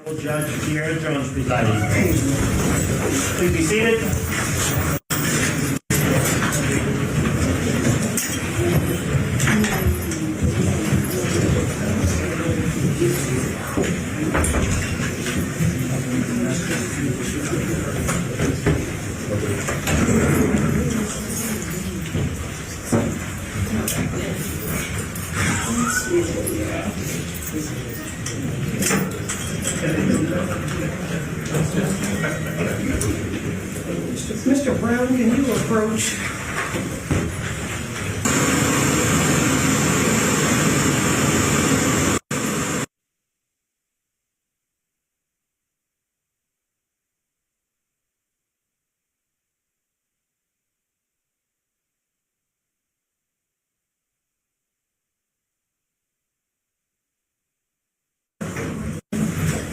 Judge Pierre Jones presiding. Please be seated. Mr. Brown, can you approach?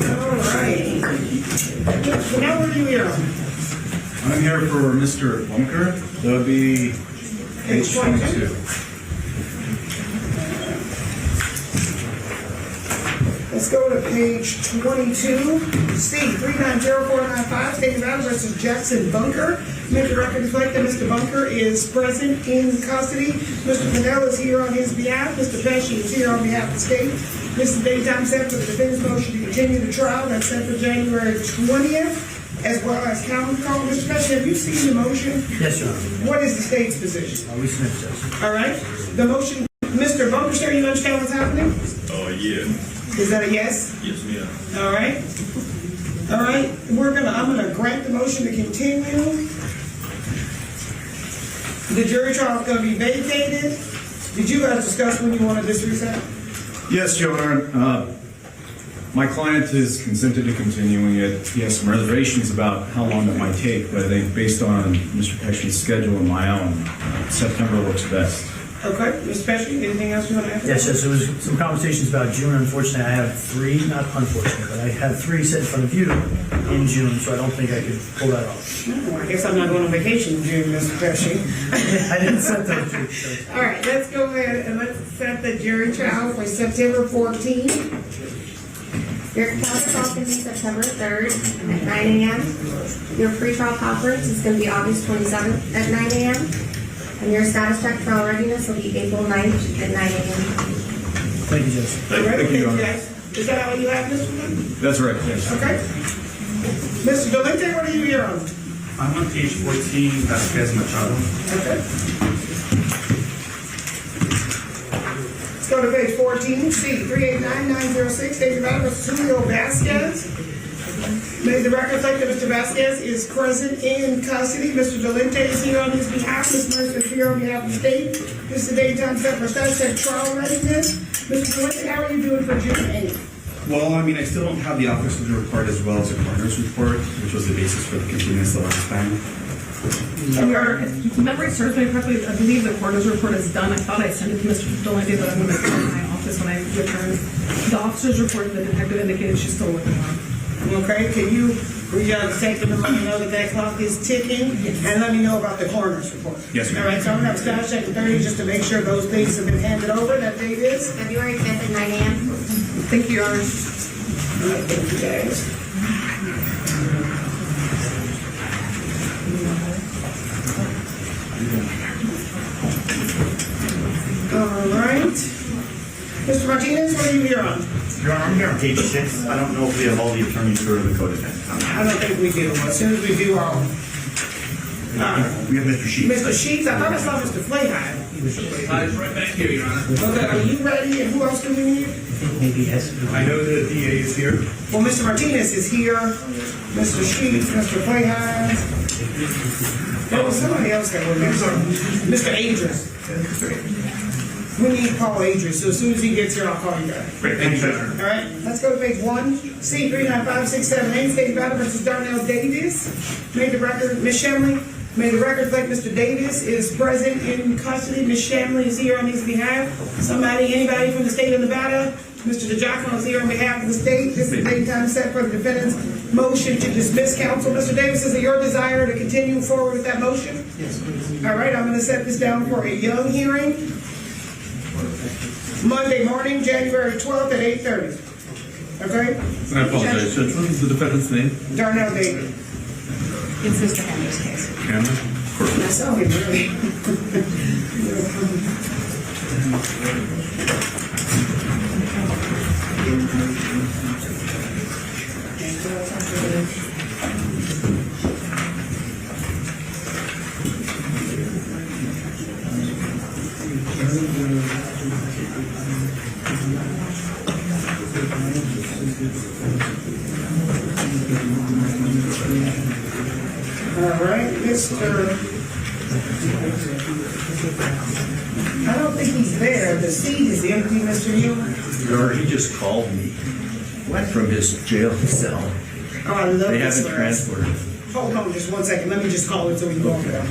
All right. Now where are you here? I'm here for Mr. Bunker. That would be page 22. Let's go to page 22. C 390495, State of Alabama versus Jackson Bunker. Make the record reflect that Mr. Bunker is present in custody. Mr. Pinnell is here on his behalf. Mr. Pesci is here on behalf of the state. This is the daytime set for the defendant's motion to continue the trial. That's set for January 20th, as well as count call. Mr. Pesci, have you seen the motion? Yes, Your Honor. What is the state's position? We submit, Judge. All right. The motion, Mr. Bunker, sir, you understand what's happening? Oh, yeah. Is that a yes? Yes, ma'am. All right. All right. I'm gonna grant the motion to continue. The jury trial is gonna be vacated. Did you guys discuss when you wanted this reset? Yes, Your Honor. My client has consented to continuing it. He has some reservations about how long it might take, but I think based on Mr. Pesci's schedule and my own, September looks best. Okay. Mr. Pesci, anything else you want to add? Yes, yes, there was some conversations about June. Unfortunately, I have three, not unfortunately, but I have three set in front of you in June, so I don't think I could pull that off. Oh, I guess I'm not going on vacation in June, Mr. Pesci. I didn't set those dates. All right. Let's go ahead and let's set the jury trial for September 14th. Your counter call can be September 3rd at 9 a.m. Your pre-trial conference is going to be August 27th at 9 a.m. And your status check trial readiness will be April 9th at 9 a.m. Thank you, Judge. All right. Thank you, Your Honor. Guys. Is that all you have, Mr. Bunker? That's right, yes. Okay. Mr. Dolente, what are you here on? I'm on page 14, Vasquez Machado. Okay. Let's go to page 14, C 389906, State of Alabama versus Julio Vasquez. May the record reflect that Mr. Vasquez is present in custody. Mr. Dolente is here on his behalf. Ms. Mercer is here on behalf of the state. This is the daytime set for statute trial readiness. Mr. Dolente, how are you doing for June 8th? Well, I mean, I still don't have the officer's report as well as the coroner's report, which was the basis for the continuance the last time. If memory serves me correctly, I believe the coroner's report is done. I thought I sent it to Mr. Dolente, but I'm going to call my office when I return. The officer's report, the detective indicated she's still working on. Okay, can you reach out to take them and let me know that that clock is ticking? Yes. And let me know about the coroner's report. Yes, ma'am. All right, so I'm gonna have status check at 30 just to make sure those things have been handed over. That date is? February 5th at 9 a.m. Thank you, Your Honor. All right, thank you guys. All right. Mr. Martinez, what are you here on? Your Honor, I'm here on page 6. I don't know if we have all the attorneys for the co-defendant. I don't think we do. As soon as we do, I'll... We have Mr. Sheets. Mr. Sheets, I thought I saw Mr. Flayhigh. It's right back here, Your Honor. Okay, are you ready? And who else do we need? Maybe yes. I know the DA is here. Well, Mr. Martinez is here. Mr. Sheets, Mr. Flayhigh. There was somebody else that was there. Mr. Adris. We need Paul Adris, so as soon as he gets here, I'll call you guys. Great, thank you, Judge. All right, let's go to page 1. C 395678, State of Alabama versus Darnell Davis. May the record, Ms. Shamley, may the record reflect Mr. Davis is present in custody. Ms. Shamley is here on his behalf. Anybody from the state of Nevada? Mr. DeJaco is here on behalf of the state. This is the daytime set for the defendant's motion to dismiss counsel. Mr. Davis, is it your desire to continue forward with that motion? Yes, please. All right, I'm going to set this down for a young hearing. Monday morning, January 12th at 8:30. Okay? I apologize, Judge, what is the defendant's name? Darnell David. It's Mr. Henry's case. Cameron? I saw him really. All right, I don't think he's there. The seat is empty, Mr. Hill. Your Honor, he just called me from his jail cell. Oh, I love They this. haven't transported him. Hold on just one second. Let me just call it so we can go over that.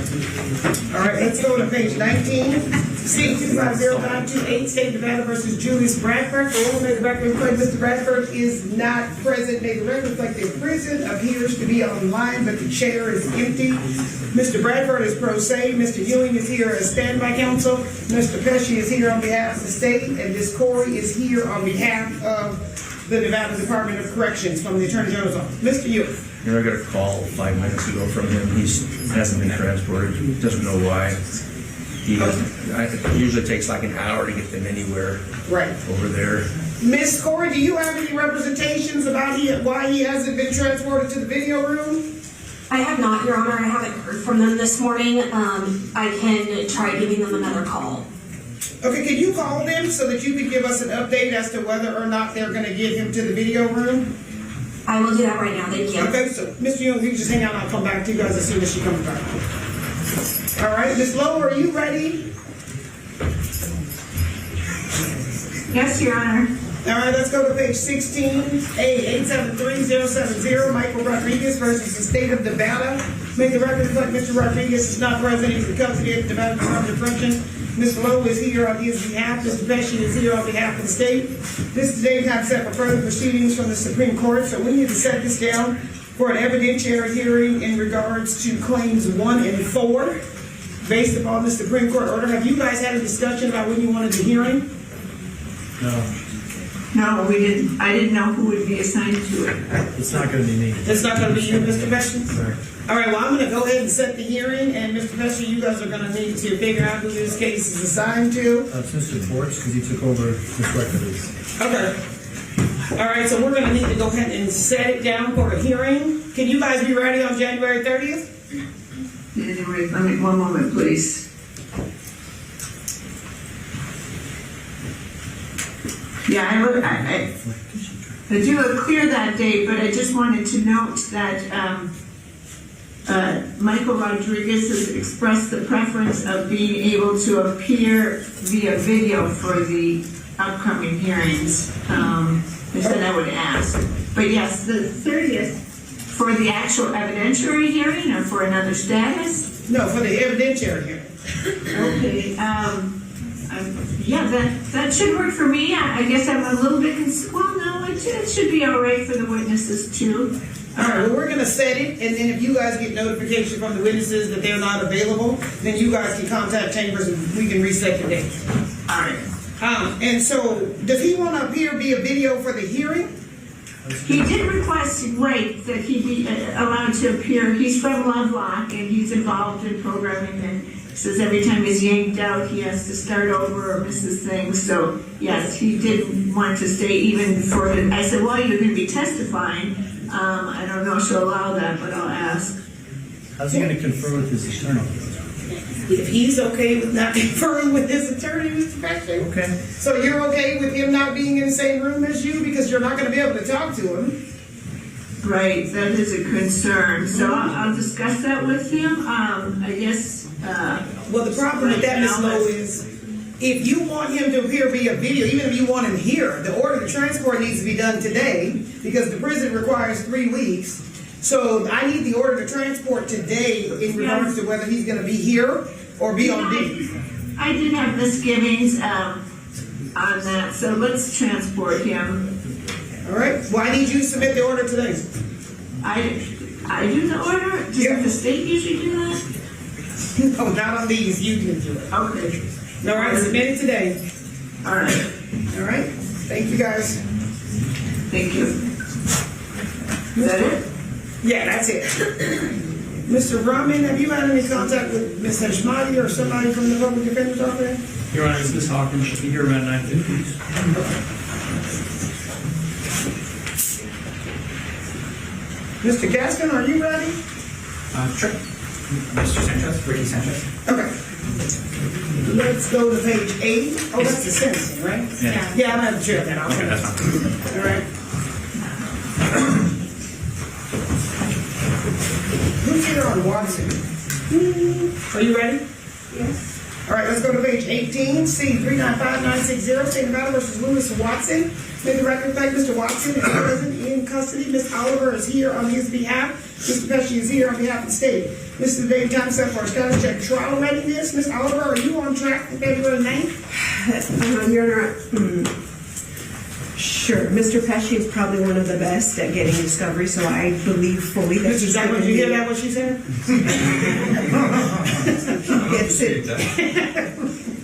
All right, let's go to page 19. C 250-928, State of Nevada versus Julius Bradford. For all may the record reflect Mr. Bradford is not present. May the record reflect in prison, appears to be online, but the chair is empty. Mr. Bradford is pro se. Mr. Ewing is here as standby counsel. Mr. Pesci is here on behalf of the state, and Ms. Corey is here on behalf of the Nevada Department of Corrections from the Attorney General's office. Mr. Ewing. You know, I got a call 5 minutes ago from him. He hasn't been transported. Doesn't know why. It usually takes like an hour to get them anywhere Right. over there. Ms. Corey, do you have any representations about why he hasn't been transported to the video room? I have not, Your Honor. I haven't heard from them this morning. I can try giving them another call. Okay, can you call them so that you can give us an update as to whether or not they're going to get him to the video room? I will do that right now. Thank you. Okay, so Mr. Young, you can just hang out and I'll come back to you guys as soon as she comes back. All right, Ms. Lowe, are you ready? Yes, Your Honor. All right, let's go to page 16, A873070, Michael Rodriguez versus the State of Nevada. Make the record reflect Mr. Rodriguez is not present. He's the custody of the Nevada Department of Corrections. Ms. Lowe is here on his behalf. Mr. Pesci is here on behalf of the state. This is the day time set for further proceedings from the Supreme Court, so we need to set this down for an evidentiary hearing in regards to claims 1 and 4 based upon the Supreme Court order. Have you guys had a discussion about when you wanted the hearing? No, No, we didn't. I didn't know who would be assigned to it. it's not gonna be me. It's not going to be you, Mr. Pesci? Sorry. All right, well, I'm going to go ahead and set the hearing, and Mr. Pesci, you guys are going to need to figure out who this case is assigned to. It's Mr. Ports, because he took over this record. Okay. All right, so we're going to need to go ahead and set it down for a hearing. Can you guys be ready on January 30th? Anyway, let me, one moment, please. Yeah, I do clear that date, but I just wanted to note that Michael Rodriguez has expressed the preference of being able to appear via video for the upcoming hearings. I said I would ask. But yes, the 30th for the actual evidentiary hearing or for another status? No, for the evidentiary hearing. Okay, yeah, that should work for me. I guess I'm a little bit, well, no, it should be all right for the witnesses too. All right, well, we're going to set it, and then if you guys get notification from the witnesses that they're not available, then you guys can contact Chambers and we can reset the date. All right. And so, does he want to appear via video for the hearing? He did request, right, that he be allowed to appear. He's from Lovelock and he's involved in programming and says every time he's yanked out, he has to start over or misses things. So, yes, he did want to stay even for the, I said, well, you're going to be testifying. I don't know if she'll allow that, but I'll ask. How's he gonna confer with his attorney? If he's okay with not conferring with his attorney, Mr. Pesci. Okay. So you're okay with him not being in the same room as you because you're not going to be able to talk to him? Right, that is a concern. So I'll discuss that with him. I guess. Well, the problem with that, Ms. Lowe, is if you want him to appear via video, even if you want him here, the order to transport needs to be done today because the prison requires 3 weeks. So I need the order to transport today in regards to whether he's going to be here or be on video. I did have misgivings on that, so let's transport him. All right. Well, I need you to submit the order today. I do the order? Does the state usually do that? No, not on these. You can do it. Okay. All right. Submit it today. All right. All right. Thank you, guys. Thank you. Is that it? Yeah, that's it. Mr. Rahman, have you had any contact with Ms. Hashmati or somebody from the public defender's office? Your Honor, this is Ms. Hawkins. She'll be here around 9:50. Mr. Gaston, are you ready? Sure. Mr. Sanchez, Ricky Sanchez. Okay. Let's go to page 8. Oh, that's the sentencing, right? Yeah. Yeah, I'm having to check that out. Okay, that's fine. All right. Who's here on Watson? Are you ready? Yes. All right, let's go to page 18, C 395960, State of Nevada versus Lewis Watson. May the record reflect Mr. Watson is present in custody. Ms. Oliver is here on his behalf. Mr. Pesci is here on behalf of the state. This is the date and time set for our status check trial readiness. Ms. Oliver, are you on track for February 9th? Your Honor, sure. Mr. Pesci is probably one of the best at getting discovery, so I believe fully that Mr. Jackman, did you hear that, what she said?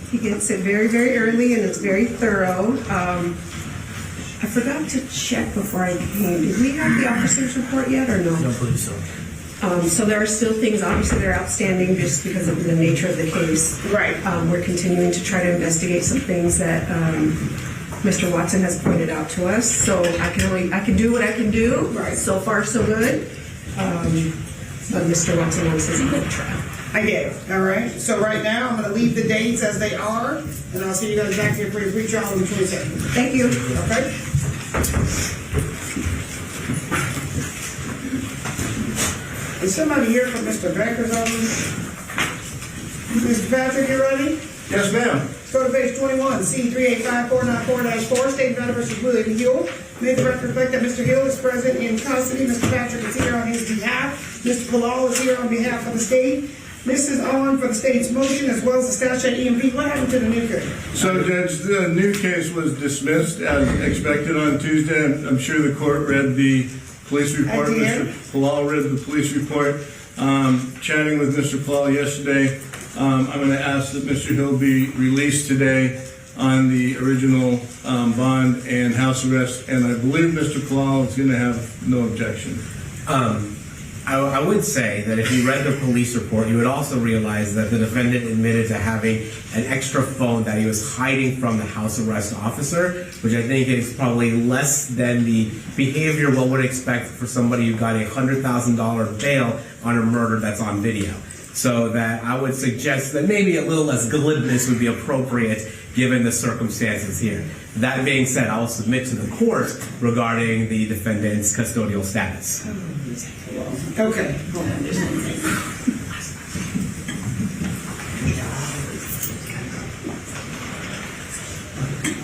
He gets it very, very early, and it's very thorough. I forgot to check before I came. Did we have the officer's report yet, or no? I don't believe so. So there are still things, obviously, that are outstanding just because of the nature of the case. Right. We're continuing to try to investigate some things that Mr. Watson has pointed out to us. So I can do what I can do. Right. So far, so good. But Mr. Watson wants his own trial. I get it. All right. So right now, I'm going to leave the dates as they are, and I'll see you guys back here for your pre-trial on the 22nd. Thank you. Okay? Is somebody here from Mr. Becker's office? Mr. Patrick, you ready? Yes, ma'am. Let's go to page 21, C 385494-4, State of Nevada versus William Hill. May the record reflect that Mr. Hill is present in custody. Mr. Patrick is here on his behalf. Mr. Palal is here on behalf of the state. This is on for the state's motion as well as the statute EMP. What happened to the new case? So, Judge, the new case was dismissed as expected on Tuesday. I'm sure the court read the police report. I did. Mr. Palal read the police report. Chatting with Mr. Palal yesterday, I'm going to ask that Mr. Hill be released today on the original bond and house arrest, and I believe Mr. Palal is going to have no objection. I would say that if you read the police report, you would also realize that the defendant admitted to having an extra phone that he was hiding from the house arrest officer, which I think is probably less than the behavior one would expect for somebody who got a $100,000 bail on a murder that's on video. So that I would suggest that maybe a little less glibness would be appropriate given the circumstances here. That being said, I will submit to the court regarding the defendant's custodial status. Okay.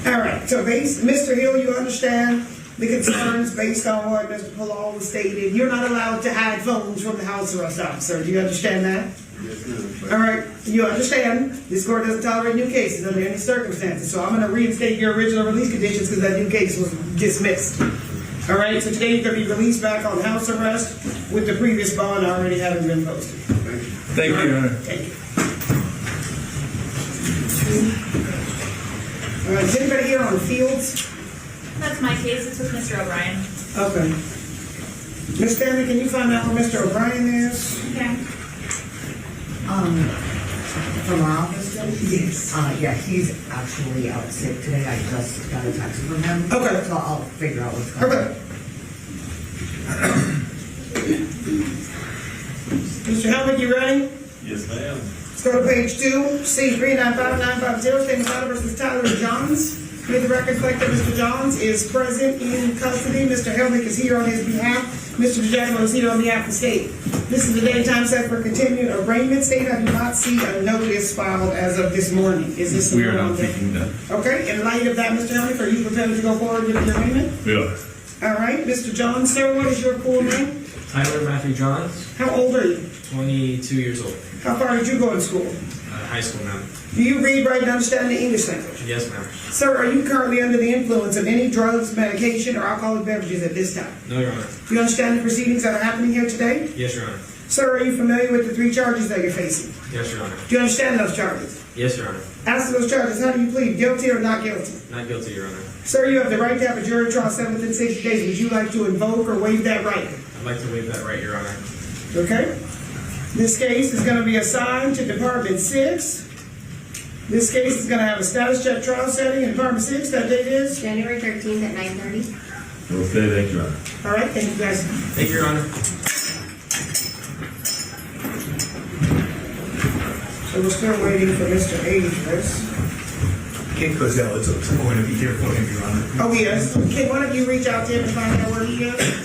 All right, so Mr. Hill, you understand the concerns based on what Mr. Palal stated. You're not allowed to hide phones from the house arrest officer. Do you understand that? Yes, ma'am. All right, you understand this court doesn't tolerate new cases under any circumstances. So I'm going to reinstate your original release conditions because that new case was dismissed. All right, so today you're going to be released back on house arrest with the previous bond already having been posted. Thank you, Your Honor. Thank you. All right, is anybody here on Fields? That's my case. It's with Mr. O'Brien. Okay. Ms. Stanley, can you find out where Mr. O'Brien is? Okay. From our office, yes. Yeah, he's actually out sick today. I just got a text from him. Okay. So I'll figure out what's going on. Okay. Mr. Helmick, you ready? Yes, ma'am. Let's go to page 2, C 395950, State of Nevada versus Tyler Johns. May the record reflect that Mr. Johns is present in custody. Mr. Helmick is here on his behalf. Mr. DeJacquino is here on behalf of the state. This is the day and time set for continued arraignment. State, I do not see a notice filed as of this morning. Is this? We are not taking that. Okay, in light of that, Mr. Helmick, are you prepared to go forward with the arraignment? Yeah. All right, Mr. Johns, sir, what is your full name? Tyler Matthew Johns, How old are you? 22 years old. How far did you go in school? High school now. Do you read, write, and understand the English language? Yes, ma'am. Sir, are you currently under the influence of any drugs, medication, or alcoholic beverages at this time? No, Your Honor. Do you understand the proceedings that are happening here today? Yes, Your Honor. Sir, are you familiar with the 3 charges that you're facing? Yes, Your Honor. Do you understand those charges? Yes, Your Honor. As to those charges, how do you plead? Guilty or not guilty? Not guilty, Your Honor. Sir, you have the right to have a jury trial set within 60 days. Would you like to invoke or waive that right? I'd like to waive that right, Your Honor. Okay. This case is going to be assigned to Department 6. This case is going to have a status check trial setting in Department 6. That date is? January 13th at 9:30. Okay, thank you, Your Honor. All right, thank you guys. Thank you, Your Honor. So we're still waiting for Mr. Ages. Ken Cozell is going to be here for him, Your Honor. Oh, yes. Can one of you reach out to him and find out where he is?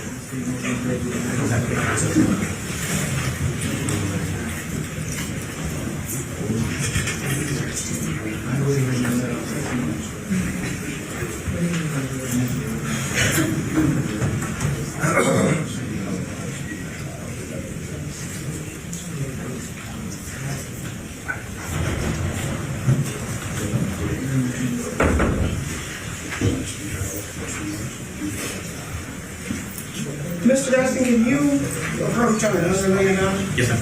Mr. Dustin, can you approach on another way now? Yes, sir.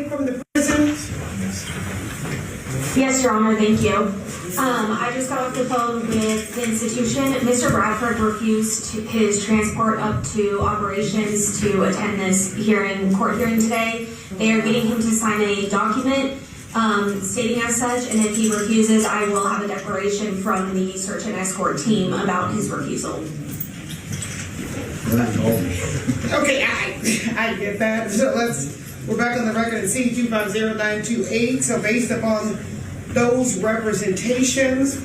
From the prison. Yes, Your Honor, thank you. I just got off the phone with the institution. Mr. Bradford refused his transport up to operations to attend this court hearing today. They are getting him to sign a document stating as such, and if he refuses, I will have a declaration from the search and escort team about his refusal. Okay, I get that. So we're back on the record at C250928. So based upon those representations,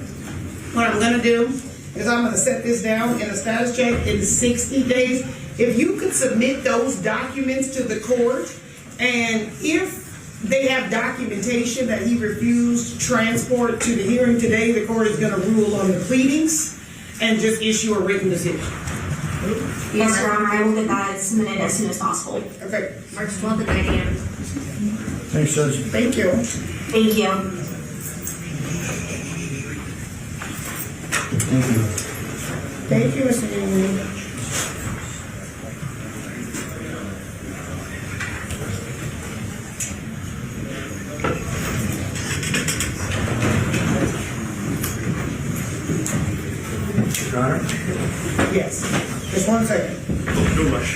what I'm going to do is I'm going to set this down in a status check in 60 days. If you could submit those documents to the court, and if they have documentation that he refused transport to the hearing today, the court is going to rule on the pleadings and just issue a written decision. Yes, Your Honor, I will get that submitted as soon as possible. Okay. March 12th at 9 a.m. Thanks, Judge. Thank you. Thank you. Thank you, Mr. Newman. Your Honor? Yes. Just one second. No rush.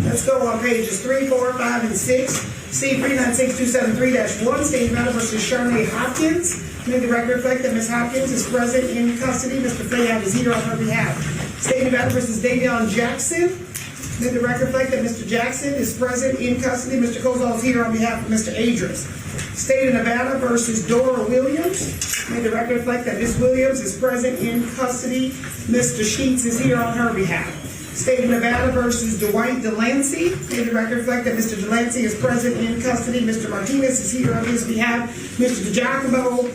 Let's go on pages 3, 4, 5, and 6. C 396273-1, State Matter versus Charnay Hopkins. May the record reflect that Ms. Hopkins is present in custody. Mr. Fayad is here on her behalf. State Matter versus Devyn Jackson. May the record reflect that Mr. Jackson is present in custody. Mr. Kozol is here on behalf of Mr. Adris. State of Nevada versus Dora Williams. May the record reflect that Ms. Williams is present in custody. Mr. Sheets is here on her behalf. State of Nevada versus Dwight Delancey. May the record reflect that Mr. Delancey is present in custody. Mr. Martinez is here on his behalf. Mr. DiGiacomo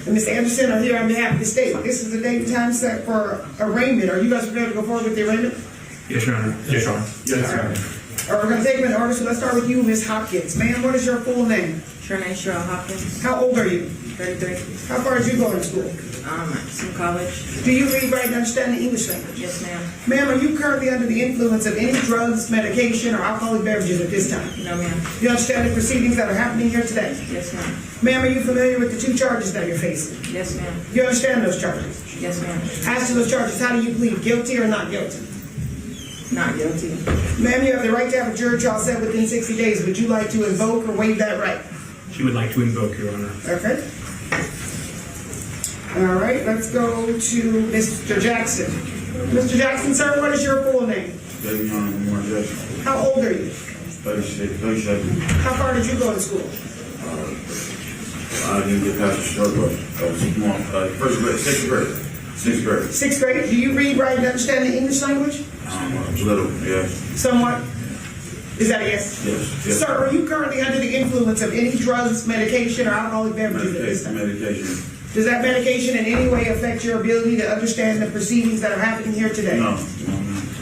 and Ms. Anderson are here on behalf of the state. This is the date and time set for arraignment. Are you guys prepared to go forward with the arraignment? Yes, Your Honor. Yes, Your Honor. Yes, Your Honor. All right, we're going to take them in order, so let's start with you, Ms. Hopkins. Ma'am, what is your full name? Charnay Cheryl Hopkins. How old are you? 33. How far did you go to school? Some college. Do you read, write, and understand the English language? Yes, ma'am. Ma'am, are you currently under the influence of any drugs, medication, or alcoholic beverages at this time? No, ma'am. You understand the proceedings that are happening here today? Yes, ma'am. Ma'am, are you familiar with the 2 charges that you're facing? Yes, ma'am. You understand those charges? Yes, ma'am. As to those charges, how do you plead? Guilty or not guilty? Not guilty. Ma'am, you have the right to have a jury trial set within 60 days. Would you like to invoke or waive that right? She would like to invoke, Your Honor. Okay. All right, let's go to Mr. Jackson. Mr. Jackson, sir, what is your full name? Devyn Michaels, How old are you? 37. How far did you go to school? I didn't get past the start, but I was first grade, sixth grade. Sixth grade. Sixth grade. Do you read, write, and understand the English language? A little, yes. Somewhat. Is that a yes? Yes. Sir, are you currently under the influence of any drugs, medication, or alcoholic beverages at this time? Medication. Does that medication in any way affect your ability to understand the proceedings that are happening here today? No.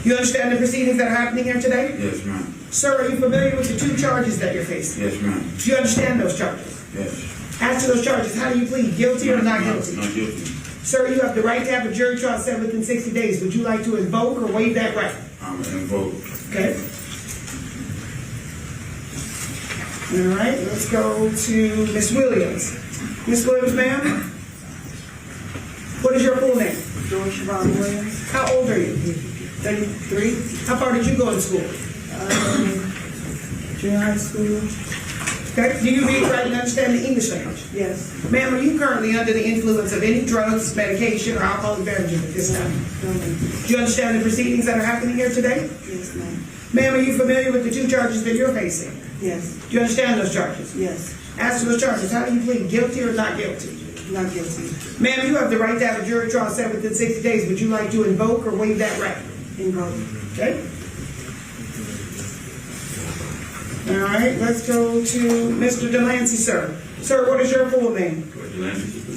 You understand the proceedings that are happening here today? Yes, ma'am. Sir, are you familiar with the 2 charges that you're facing? Yes, ma'am. Do you understand those charges? Yes. As to those charges, how do you plead? Guilty or not guilty? Not guilty. Sir, you have the right to have a jury trial set within 60 days. Would you like to invoke or waive that right? I'm going to invoke. Okay. All right, let's go to Ms. Williams. Ms. Williams, ma'am? What is your full name? George Siobhan Williams, How old are you? 33, How far did you go to school? junior high school. Okay. Do you read, write, and understand the English language? Yes. Ma'am, are you currently under the influence of any drugs, medication, or alcoholic beverages at this time? No, ma'am. Do you understand the proceedings that are happening here today? Yes, ma'am. Ma'am, are you familiar with the 2 charges that you're facing? Yes. Do you understand those charges? Yes. As to those charges, how do you plead? Guilty or not guilty? Not guilty. Ma'am, you have the right to have a jury trial set within 60 days. Would you like to invoke or waive that right? Invoke. Okay. All right, let's go to Mr. Delancey, sir. Sir, what is your full name?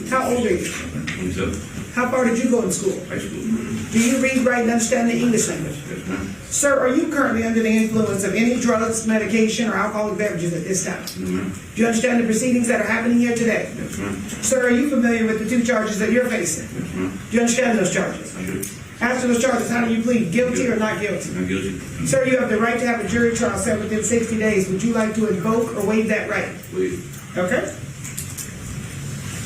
How old are you? 27. How far did you go in school? High school. Do you read, write, and understand the English language? Yes, ma'am. Sir, are you currently under the influence of any drugs, medication, or alcoholic beverages at this time? No, ma'am. Do you understand the proceedings that are happening here today? Yes, ma'am. Sir, are you familiar with the 2 charges that you're facing? Yes, ma'am. Do you understand those charges? I do. As to those charges, how do you plead? Guilty or not guilty? Not guilty. Sir, you have the right to have a jury trial set within 60 days. Would you like to invoke or waive that right? Please. Okay.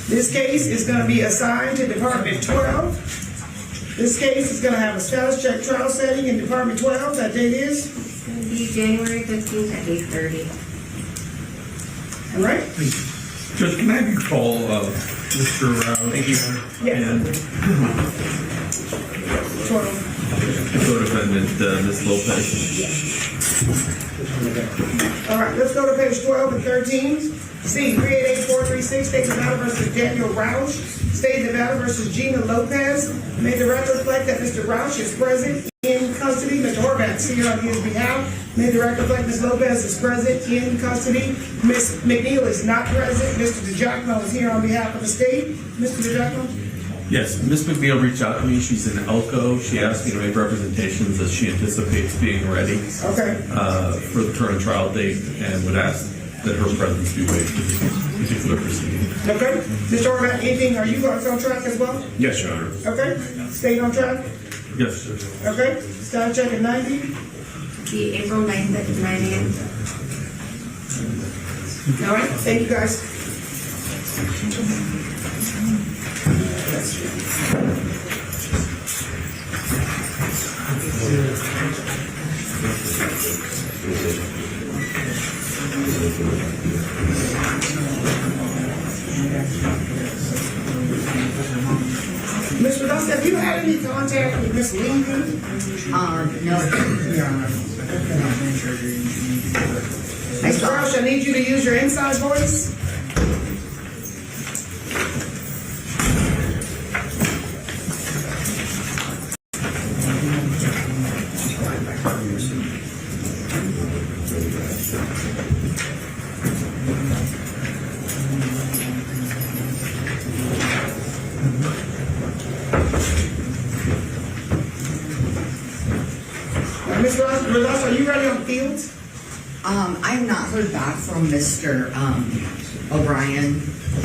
This case is going to be assigned to Department 12. This case is going to have a status check trial setting in Department 12. That date is? It's going to be January 15th at 8:30. All right? Judge, can I have you call Mr. Thank you. and 12. co-defendant Ms. Lopez? All right, let's go to page 12 and 13. C, 388436, State of Nevada versus Daniel Roush. State of Nevada versus Gina Lopez. May the record reflect that Mr. Roush is present in custody. Mr. Horvath is here on his behalf. May the record reflect Ms. Lopez is present in custody. Ms. McNeil is not present. Mr. DiGiacomo is here on behalf of the state. Mr. DiGiacomo? Yes, Ms. McNeil reached out to me. She's in Elko. She asked me to make representations as she anticipates being ready Okay. For the current trial date and would ask that her presence be waived for this particular proceeding. Okay. Mr. Horvath, anything, are you guys on track as well? Yes, Your Honor. Okay. Staying on track? Yes, sir. Okay. Start check at 90. The April 9th at 9 a.m. All right. Thank you, guys. Mr. Dust, have you had any contact with Miss Levy? No, Your Honor. Mr. Roush, I need you to use your inside voice. Mr. Roush, are you ready on field? I have not heard back from Mr. O'Brien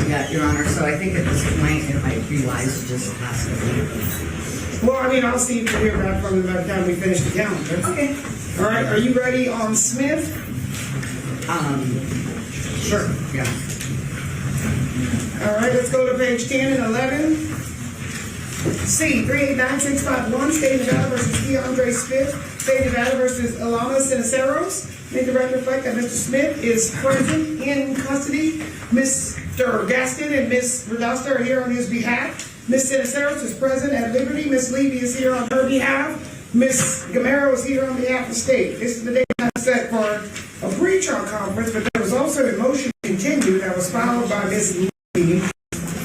yet, Your Honor, so I think at this point it might be wise to just ask him. Well, I mean, I'll see if you hear back from him by the time we finish the calendar. Okay. All right, are you ready on Smith? Sure, yeah. All right, let's go to page 10 and 11. C, 389651, State of Nevada versus DeAndre Smith. State of Nevada versus Alana Sinaceros. Make the record reflect that Mr. Smith is present in custody. Mr. Gaston and Ms. Redosta are here on his behalf. Ms. Sinaceros is present at liberty. Ms. Levy is here on her behalf. Ms. Gamero is here on behalf of the state. This is the date set for a pre-trial conference, but there was also a motion to continue that was filed by Ms. Lee.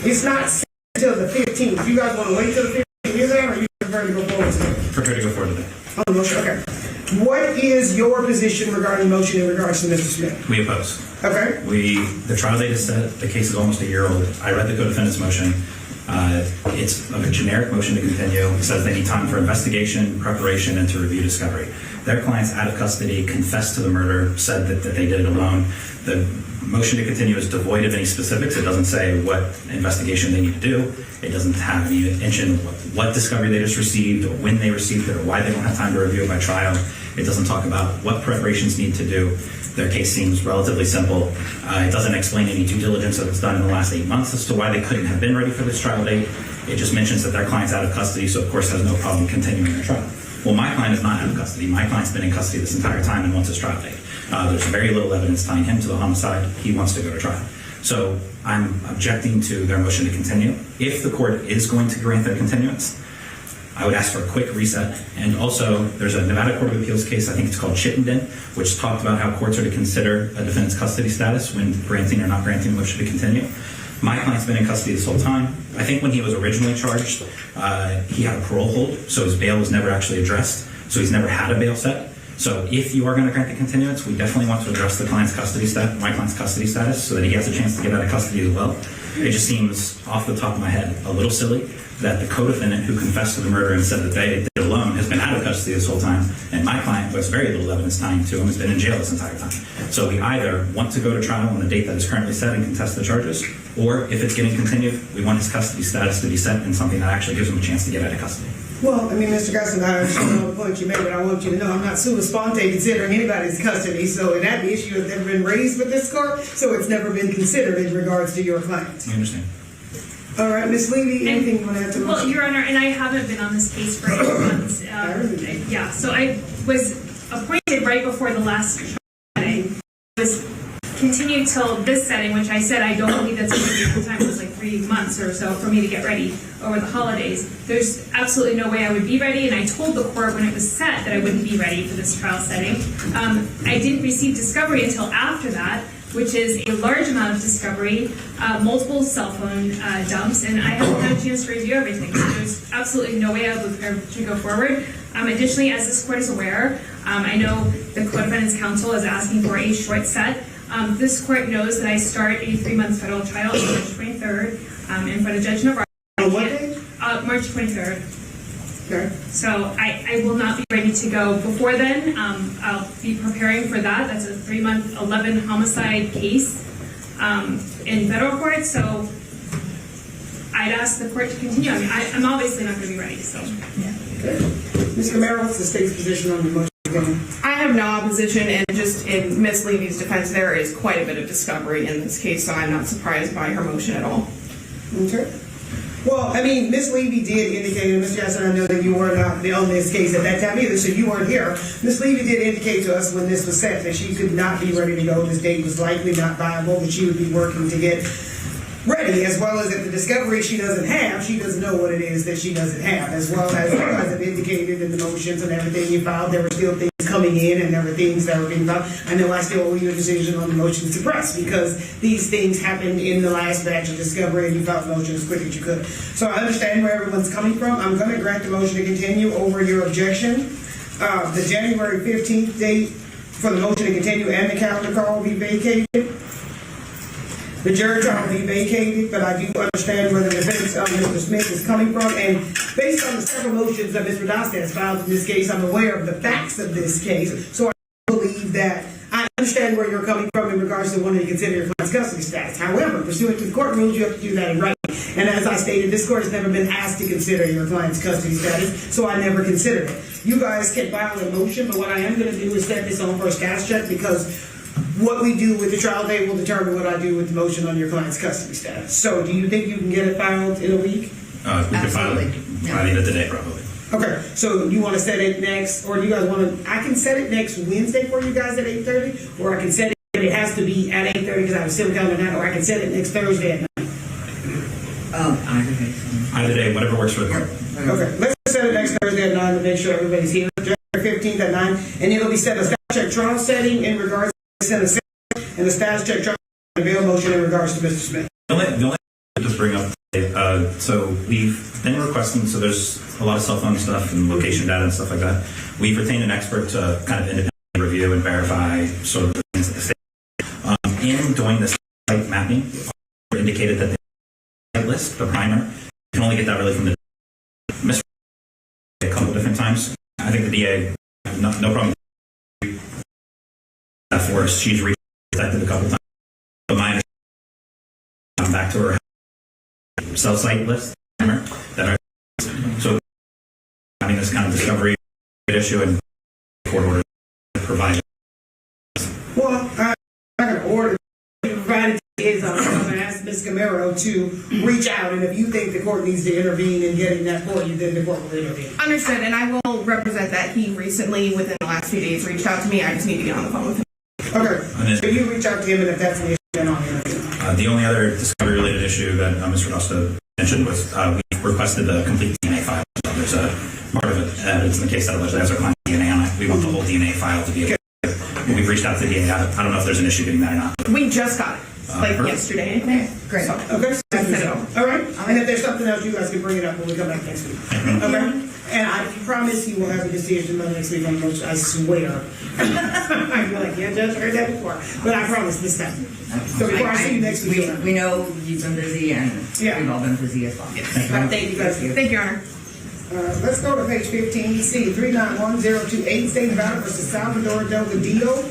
It's not set until the 15th. You guys want to wait till the 15th, is that, or are you prefer to go forward today? Prepare to go forward today. On the motion, okay. What is your position regarding the motion in regards to Mr. Smith? We oppose. Okay. The trial date is set. The case is almost a year old. I read the co-defendant's motion. It's a generic motion to continue. It says they need time for investigation, preparation, and to review discovery. Their client's out of custody, confessed to the murder, said that they did it alone. The motion to continue is devoid of any specifics. It doesn't say what investigation they need to do. It doesn't have any mention of what discovery they just received, or when they received it, or why they don't have time to review it by trial. It doesn't talk about what preparations need to do. Their case seems relatively simple. It doesn't explain any due diligence that was done in the last 8 months as to why they couldn't have been ready for this trial date. It just mentions that their client's out of custody, so of course has no problem continuing their trial. Well, my client is not out of custody. My client's been in custody this entire time and wants his trial date. There's very little evidence tying him to the homicide. He wants to go to trial. So I'm objecting to their motion to continue. If the court is going to grant their continuance, I would ask for a quick reset. And also, there's a Nevada Court of Appeals case, I think it's called Chittenden, which talked about how courts are to consider a defendant's custody status when granting or not granting a motion to continue. My client's been in custody this whole time. I think when he was originally charged, he had a parole hold, so his bail was never actually addressed. So he's never had a bail set. So if you are going to grant the continuance, we definitely want to address the client's custody status, my client's custody status, so that he has a chance to get out of custody as well. It just seems, off the top of my head, a little silly that the co-defendant who confessed to the murder and said that they did it alone has been out of custody this whole time, and my client, who has very little evidence tying to him, has been in jail this entire time. So we either want to go to trial on the date that is currently set and contest the charges, or if it's getting continued, we want his custody status to be set in something that actually gives him a chance to get out of custody. Well, I mean, Mr. Gusson, I understand all the points you made, but I want you to know I'm not sua sponte considering anybody's custody, so in that issue has never been raised with this court, so it's never been considered in regards to your client. I understand. All right, Ms. Levy, anything you want to add to the Well, motion? Your Honor, and I haven't been on this case for 8 months. Yeah, so I was appointed right before the last trial setting. I was continued till this setting, which I said I don't believe that's going to be full time. It was like 3 months or so for me to get ready over the holidays. There's absolutely no way I would be ready, and I told the court when it was set that I wouldn't be ready for this trial setting. I didn't receive discovery until after that, which is a large amount of discovery, multiple cell phone dumps, and I haven't had a chance to review everything. So there's absolutely no way I would prepare to go forward. Additionally, as this court is aware, I know the co-defendant's counsel is asking for a short set. This court knows that I start a 3-month federal trial on March 23rd in front of Judge Navarro. March 23rd. Okay. So I will not be ready to go before then. I'll be preparing for that. That's a 3-month, 11 homicide case in federal court. So I'd ask the court to continue. I mean, I'm obviously not going to be ready. So. Okay. Ms. Gamero, what's the state's position on the motion? I have no opposition, and just in Ms. Levy's defense, there is quite a bit of discovery in this case, so I'm not surprised by her motion at all. Okay. Well, I mean, Ms. Levy did indicate, and Mr. Jackson, I know that you were not on this case at that time either, so you weren't here. Ms. Levy did indicate to us when this was set that she could not be ready to go. This date was likely not viable, but she would be working to get ready, as well as if the discovery she doesn't have, she doesn't know what it is that she doesn't have, as well as you guys have indicated in the motions and everything you filed, there were still things coming in and there were things that were being filed. I know I still owe you a decision on the motion to suppress because these things happened in the last batch of discovery and you filed the motion as quick as you could. So I understand where everyone's coming from. I'm going to grant the motion to continue over your objection. The January 15th date for the motion to continue and the calendar call will be vacated. The jury trial will be vacated, but I do understand where the defense of Mr. Smith is coming from. And based on the several motions that Ms. Radasta has filed in this case, I'm aware of the facts of this case. So I believe that I understand where you're coming from in regards to wanting to consider your client's custody status. However, pursuant to the court rules, you have to do that in writing. And as I stated, this court has never been asked to consider your client's custody status, so I never considered it. You guys can file a motion, but what I am going to do is set this on first cast check because what we do with the trial date will determine what I do with the motion on your client's custody status. So do you think you can get it filed in a week? We could file it by the end of the day, probably. Okay, so you want to set it next, or do you guys want to, I can set it next Wednesday for you guys at 8:30, or I can set it, it has to be at 8:30 because I have a still calendar now, or I can set it next Thursday at 9. Either day. Either day, whatever works for the court. Okay, let's set it next Thursday at 9 to make make sure everybody's here. January 15th at 9, and it'll be set a status check trial setting in regards to the and the status check trial and bail motion in regards to Mr. Smith. The only just bring up, so we've been requesting, so there's a lot of cell phone stuff and location data and stuff like that. We've retained an expert to kind of independently review and verify sort of the things that the state. In doing this site mapping, indicated that the list, the primer, can only get that really from the Mr. a couple different times. I think the DA, no problem. That for us, she's rejected a couple times. But my understanding, back to her cell site list that are so having this kind of discovery issue and court order provide. Well, I'm not going to order provided is I'm going to ask Ms. Camaro to reach out, and if you think the court needs to intervene in getting that for you, then the court will intervene. Understood, and I will represent that. He recently, within the last few days, reached out to me. I just need to get on the phone with him. Okay, so you reach out to him, and if that's an issue, then I'll intervene. The only other discovery-related issue that Mr. Dosta mentioned was we requested the complete DNA file. So there's a part of it, evidence in the case that allegedly has our client DNA on it. We want the whole DNA file to be able to. We've reached out to the DA. I don't know if there's an issue getting that or not. We just got it, yesterday. Great. So, Okay. All right. And if there's something else, you guys can bring it up when we come back next week. Okay. And I promise you will have a decision by next week on the motion. I swear. I'm like, yeah, Judge, heard that before. But I promise this time. So before I see you next week. We know you've been busy, and we've all been busy as well. Thank you guys. Thank you, Your Honor. Let's go to page 15, C 391028, State of Idaho versus Salvador Delgadillo.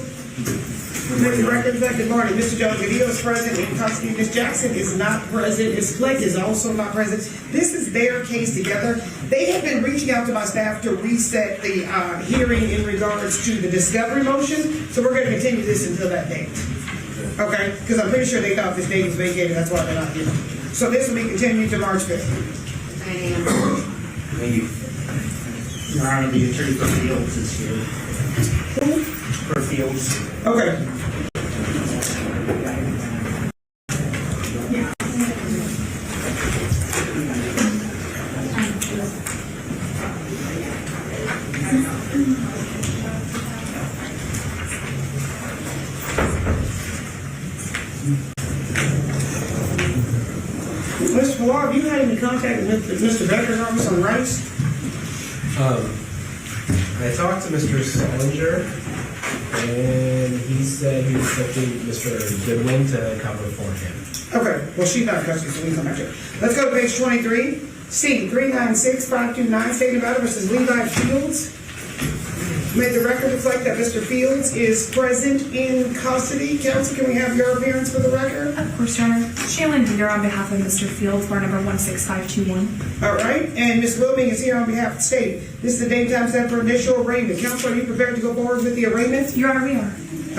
Let the record reflect. Good morning. Mr. Delgadillo is present in custody. Ms. Jackson is not present. Ms. Flake is also not present. This is their case together. They have been reaching out to my staff to reset the hearing in regards to the discovery motion. So we're going to continue this until that date. Okay? Because I'm pretty sure they thought this date was vacated. That's why they're not here. So this will be continued to March 5th. 9 a.m. Thank you. Your Honor, the attorney for Fields is here. For Fields. Okay. Mr. Pilar, have you had any contact with Mr. Becker's office on Rice? I talked to Mr. Salinger, and he said he was expecting Mr. Goodwin to cover for him. Okay, well, she's not in custody, so we can come back to it. Let's go to page 23. C 396529, State of Idaho versus Levi Fields. May the record reflect that Mr. Fields is present in custody. Counsel, can we have your appearance for the record? Of course, Your Honor. Shaylin Dieter on behalf of Mr. Fields, bar number 16521. All right, and Ms. Wilming is here on behalf of the state. This is the date time set for initial arraignment. Counsel, are you prepared to go forward with the arraignment? Your Honor, we are.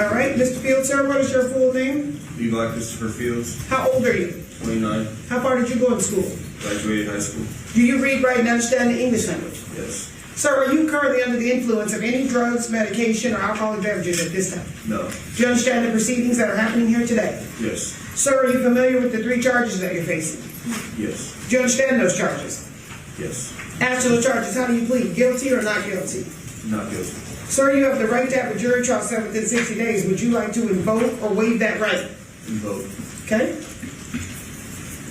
All right, Mr. Fields, sir, what is your full name? Levi Christopher Fields, How old are you? 29, How far did you go in school? graduated high school. Do you read, write, and understand the English language? Yes. Sir, are you currently under the influence of any drugs, medication, or alcoholic beverages at this time? No. Do you understand the proceedings that are happening here today? Yes. Sir, are you familiar with the 3 charges that you're facing? Yes. Do you understand those charges? Yes. As to those charges, how do you plead? Guilty or not guilty? Not guilty. Sir, you have the right to have a jury trial set within 60 days. Would you like to invoke or waive that right? Invoke. Okay.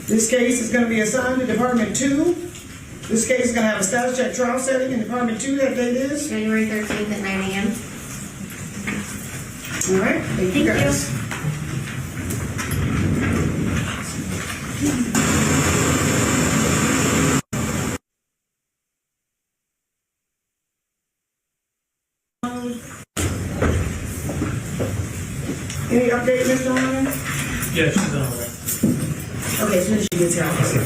This case is going to be assigned to Department 2. This case is going to have a status check trial setting in Department 2. That date is? January 13th at 9 a.m. All right. Thank you, guys. Any update, Mr. Ryan? Yes, she's on the Okay, as soon as she gets here, I'll see.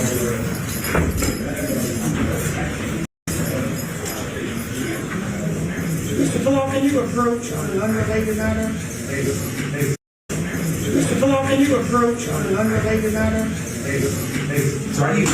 Mr. Palau, can you approach on an unrelated matter? Mr. Palau, can you approach on an unrelated matter? So are you?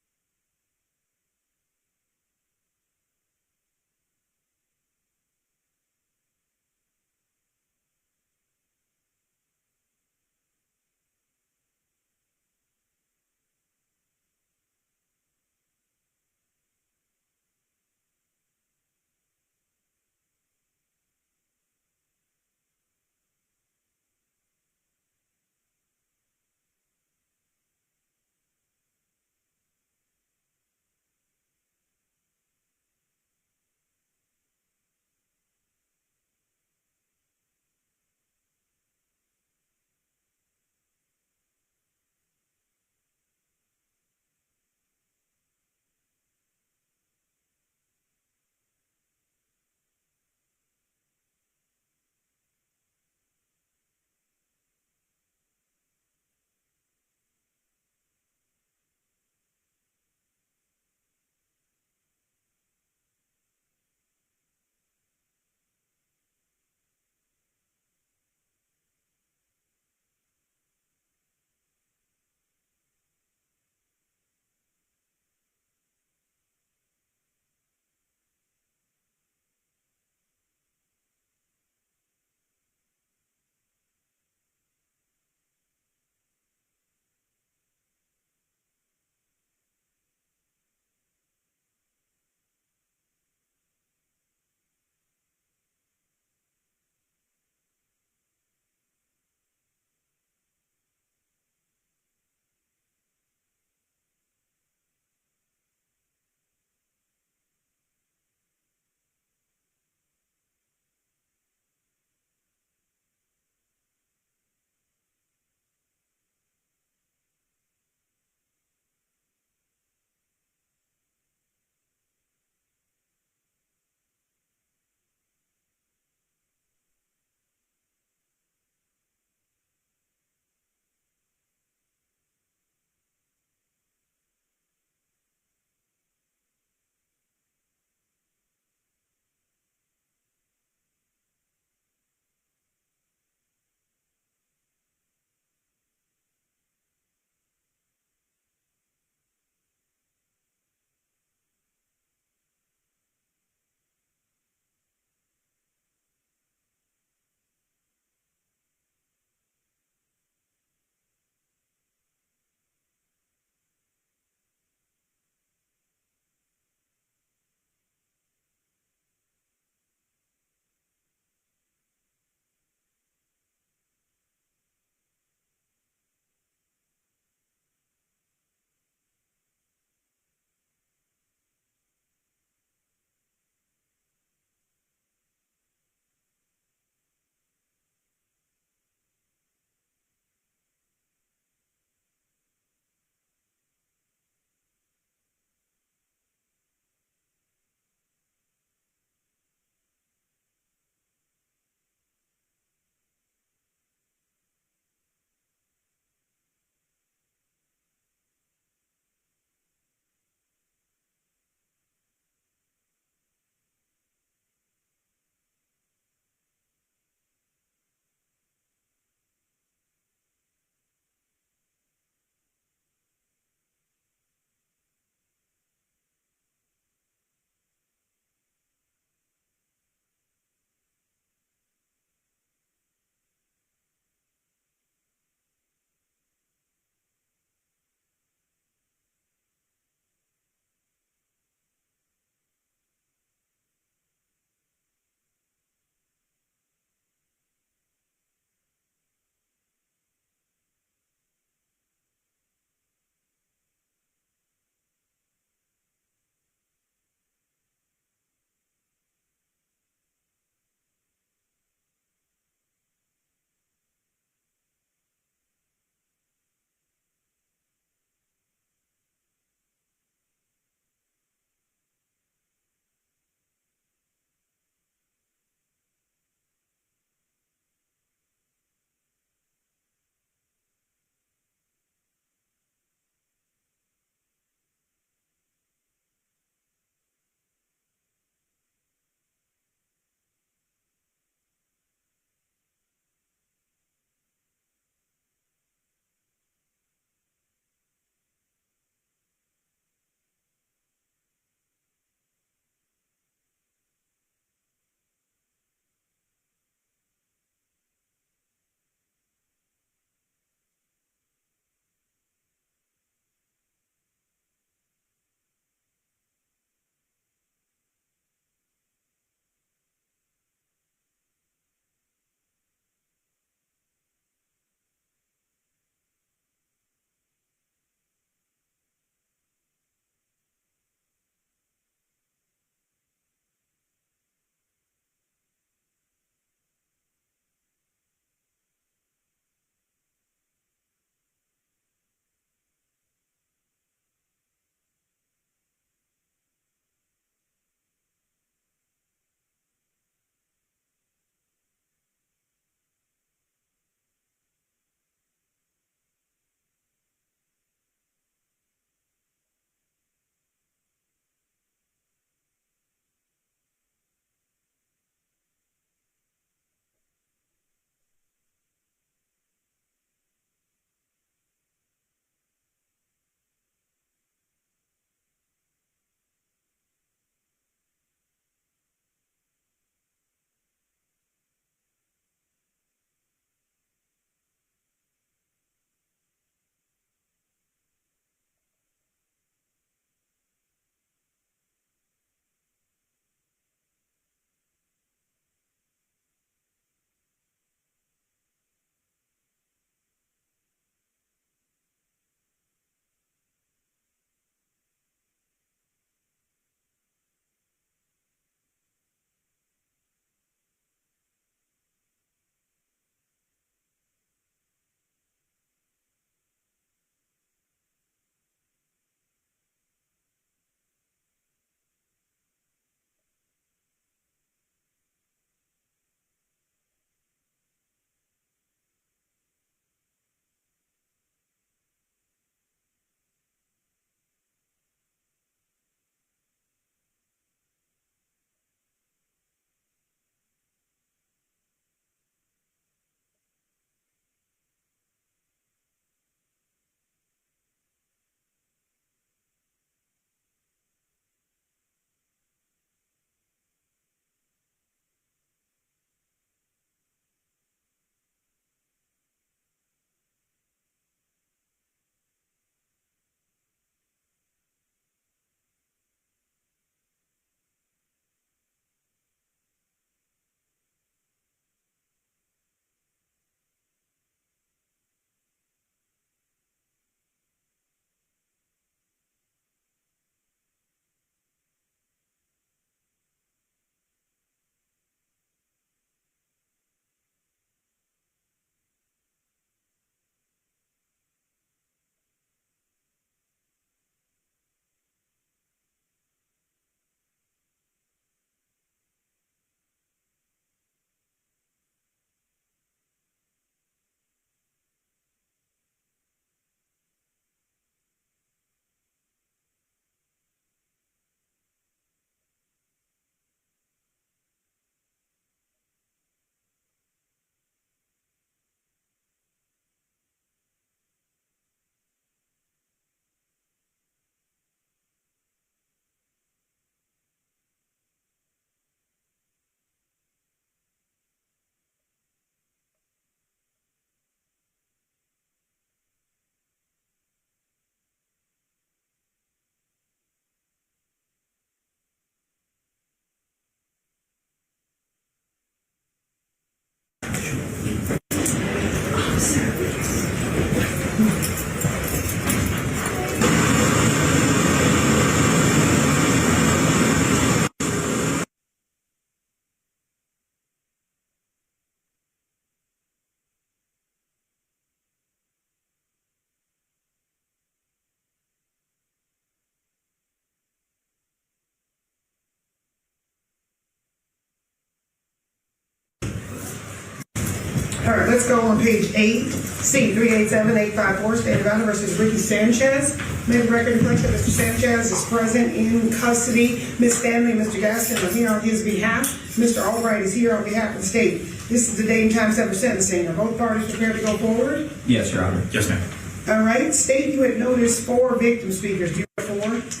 All right, let's go on page 8, C 387854, State of Nevada versus Ricky Sanchez. May the record reflect that Mr. Sanchez is present in custody. Ms. Stanley and Mr. Gaston are here on his behalf. Mr. Albright is here on behalf of the state. This is the date and time set for sentencing. Are both parties prepared to go forward? Yes, Your Honor. Yes, ma'am. All right, state, you had noticed 4 victim speakers. Do you have 4?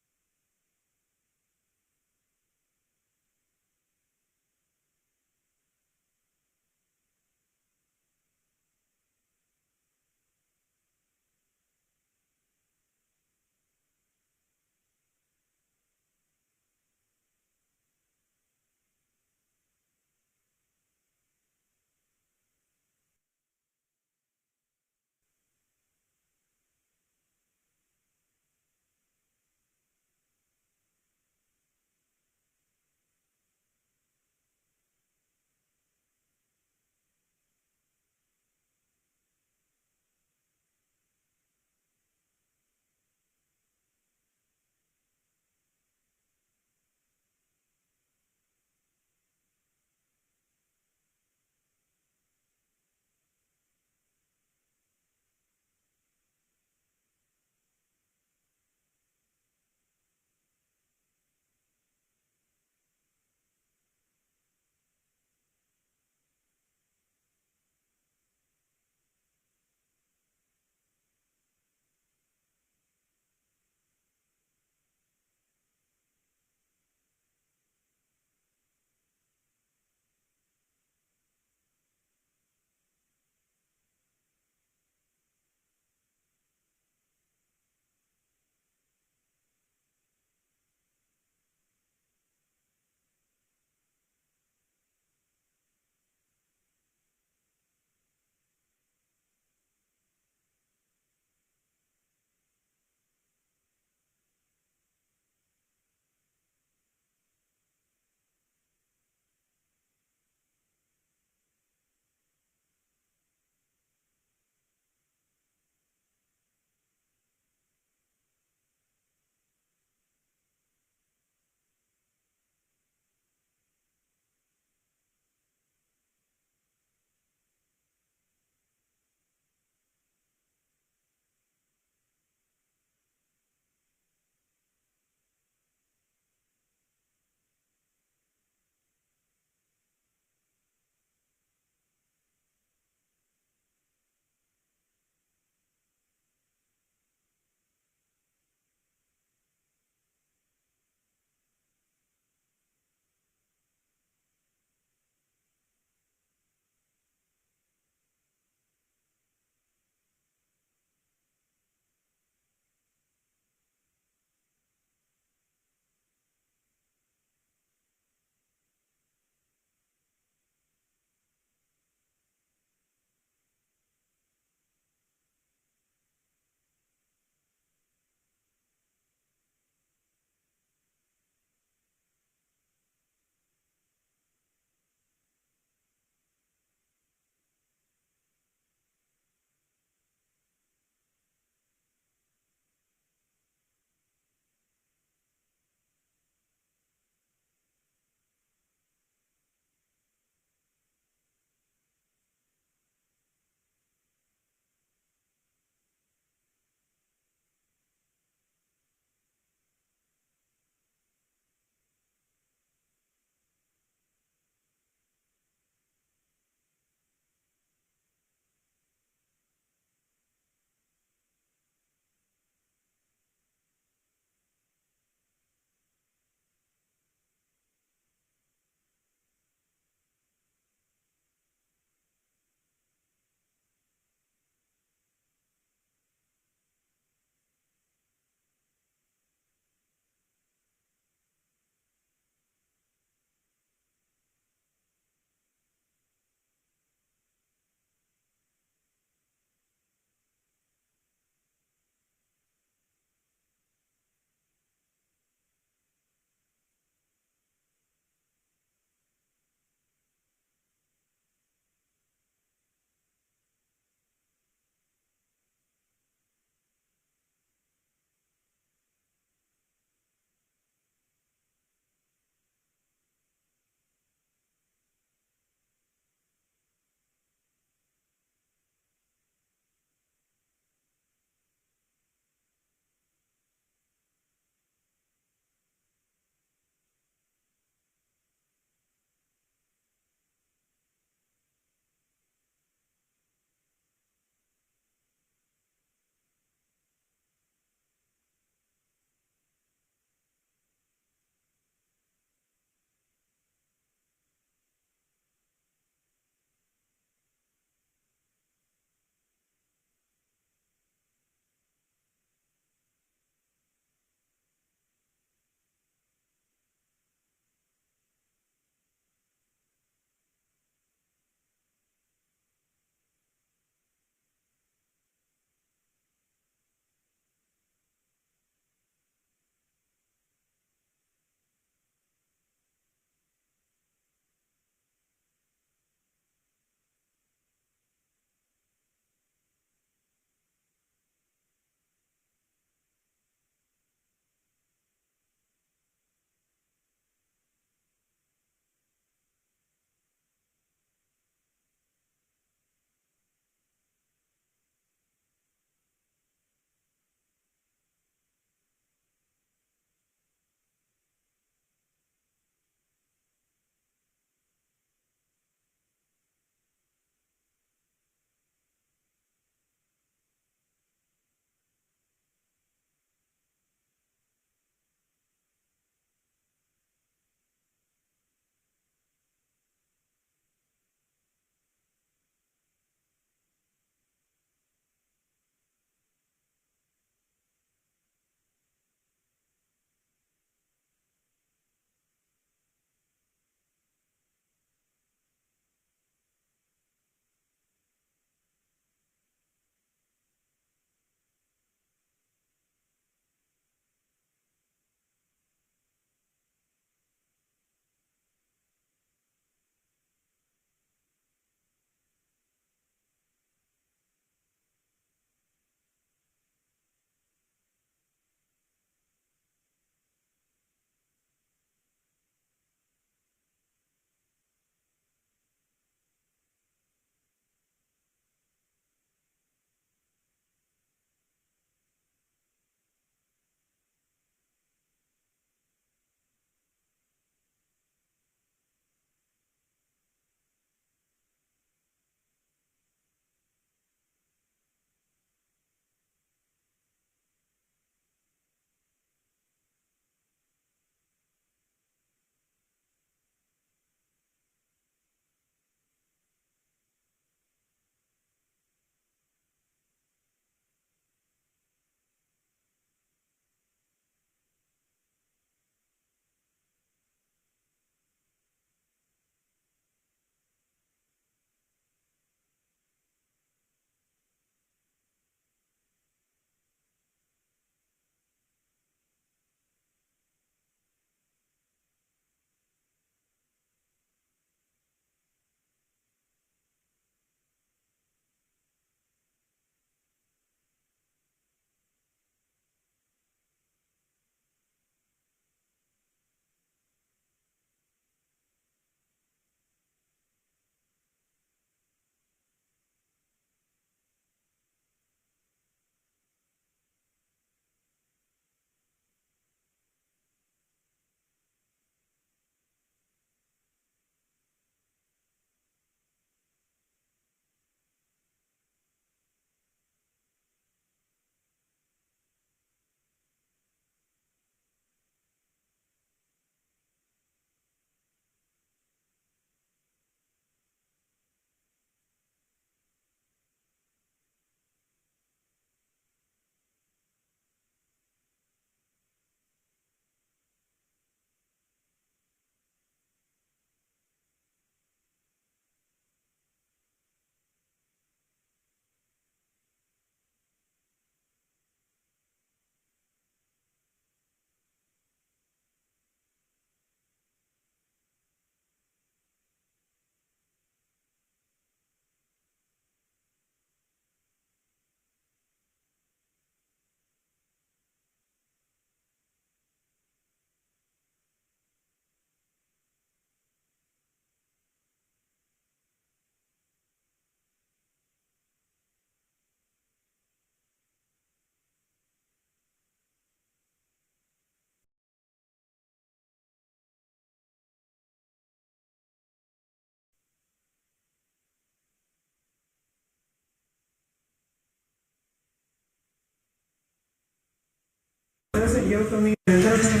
Yo con mi interpreter.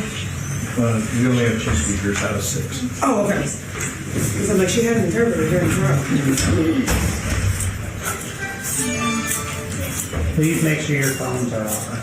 We only have 2 speakers out of 6. Oh, okay. So like she had an interpreter during trial. Please make sure your phones are off.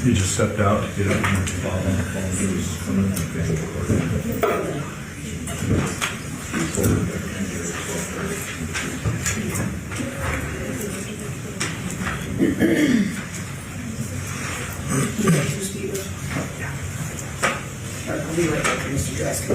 He just stepped out to get up and follow on the phone. He was coming I'll be right back, Mr. Jackson.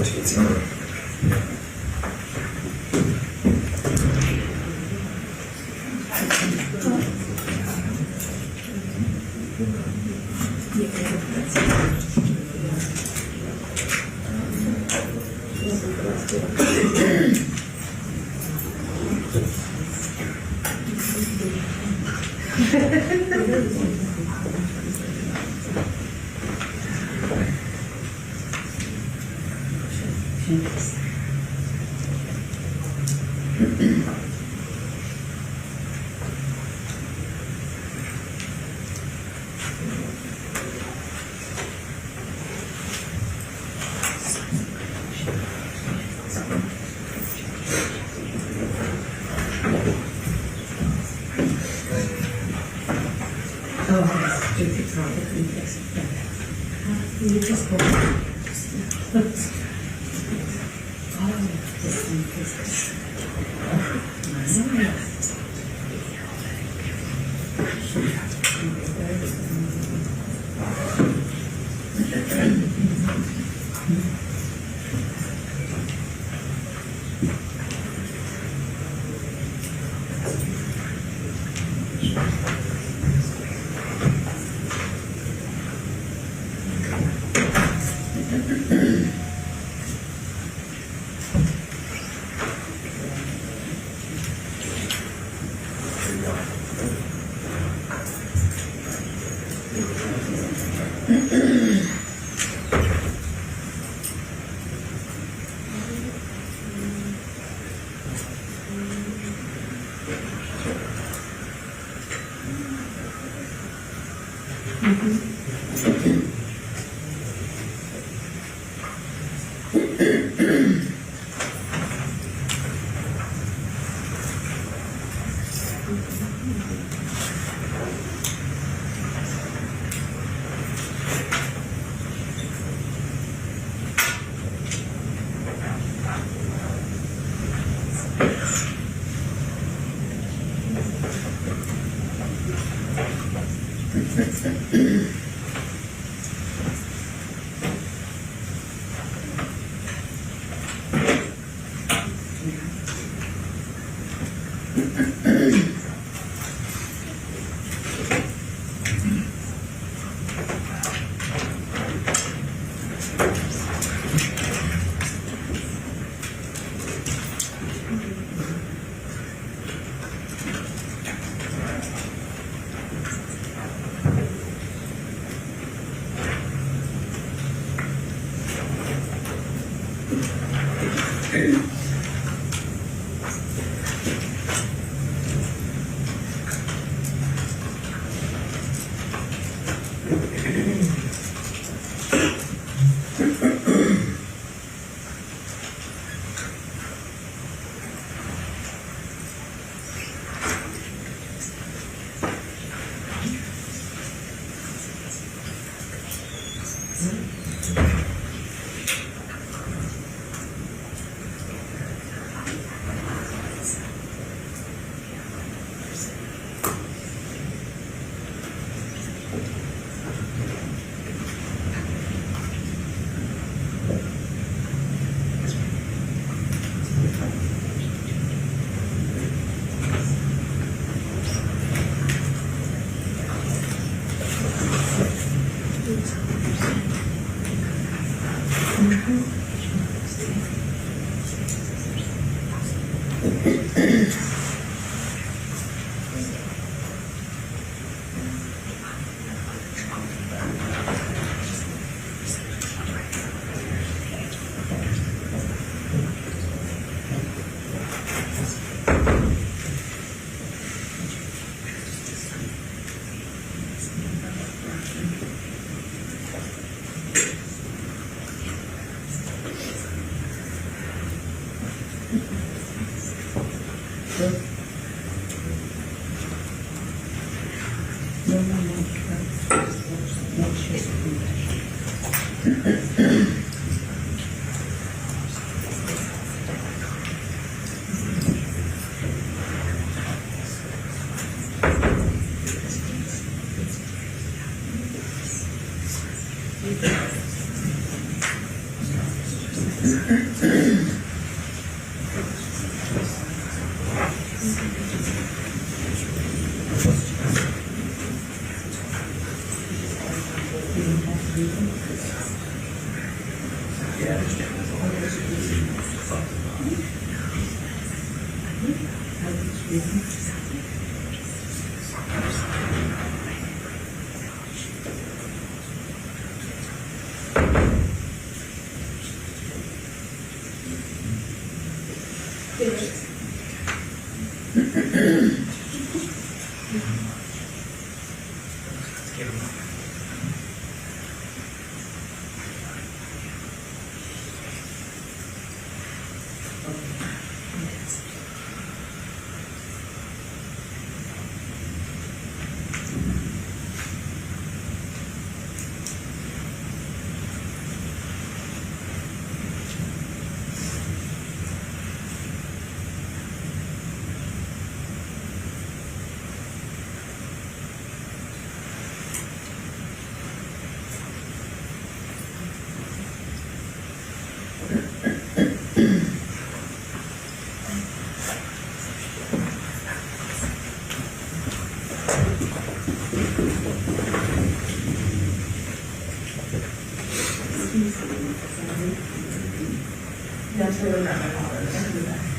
That's really not my father.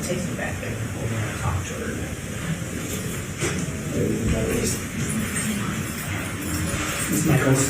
Take me back there. We're gonna talk to her. Ms. Michaels.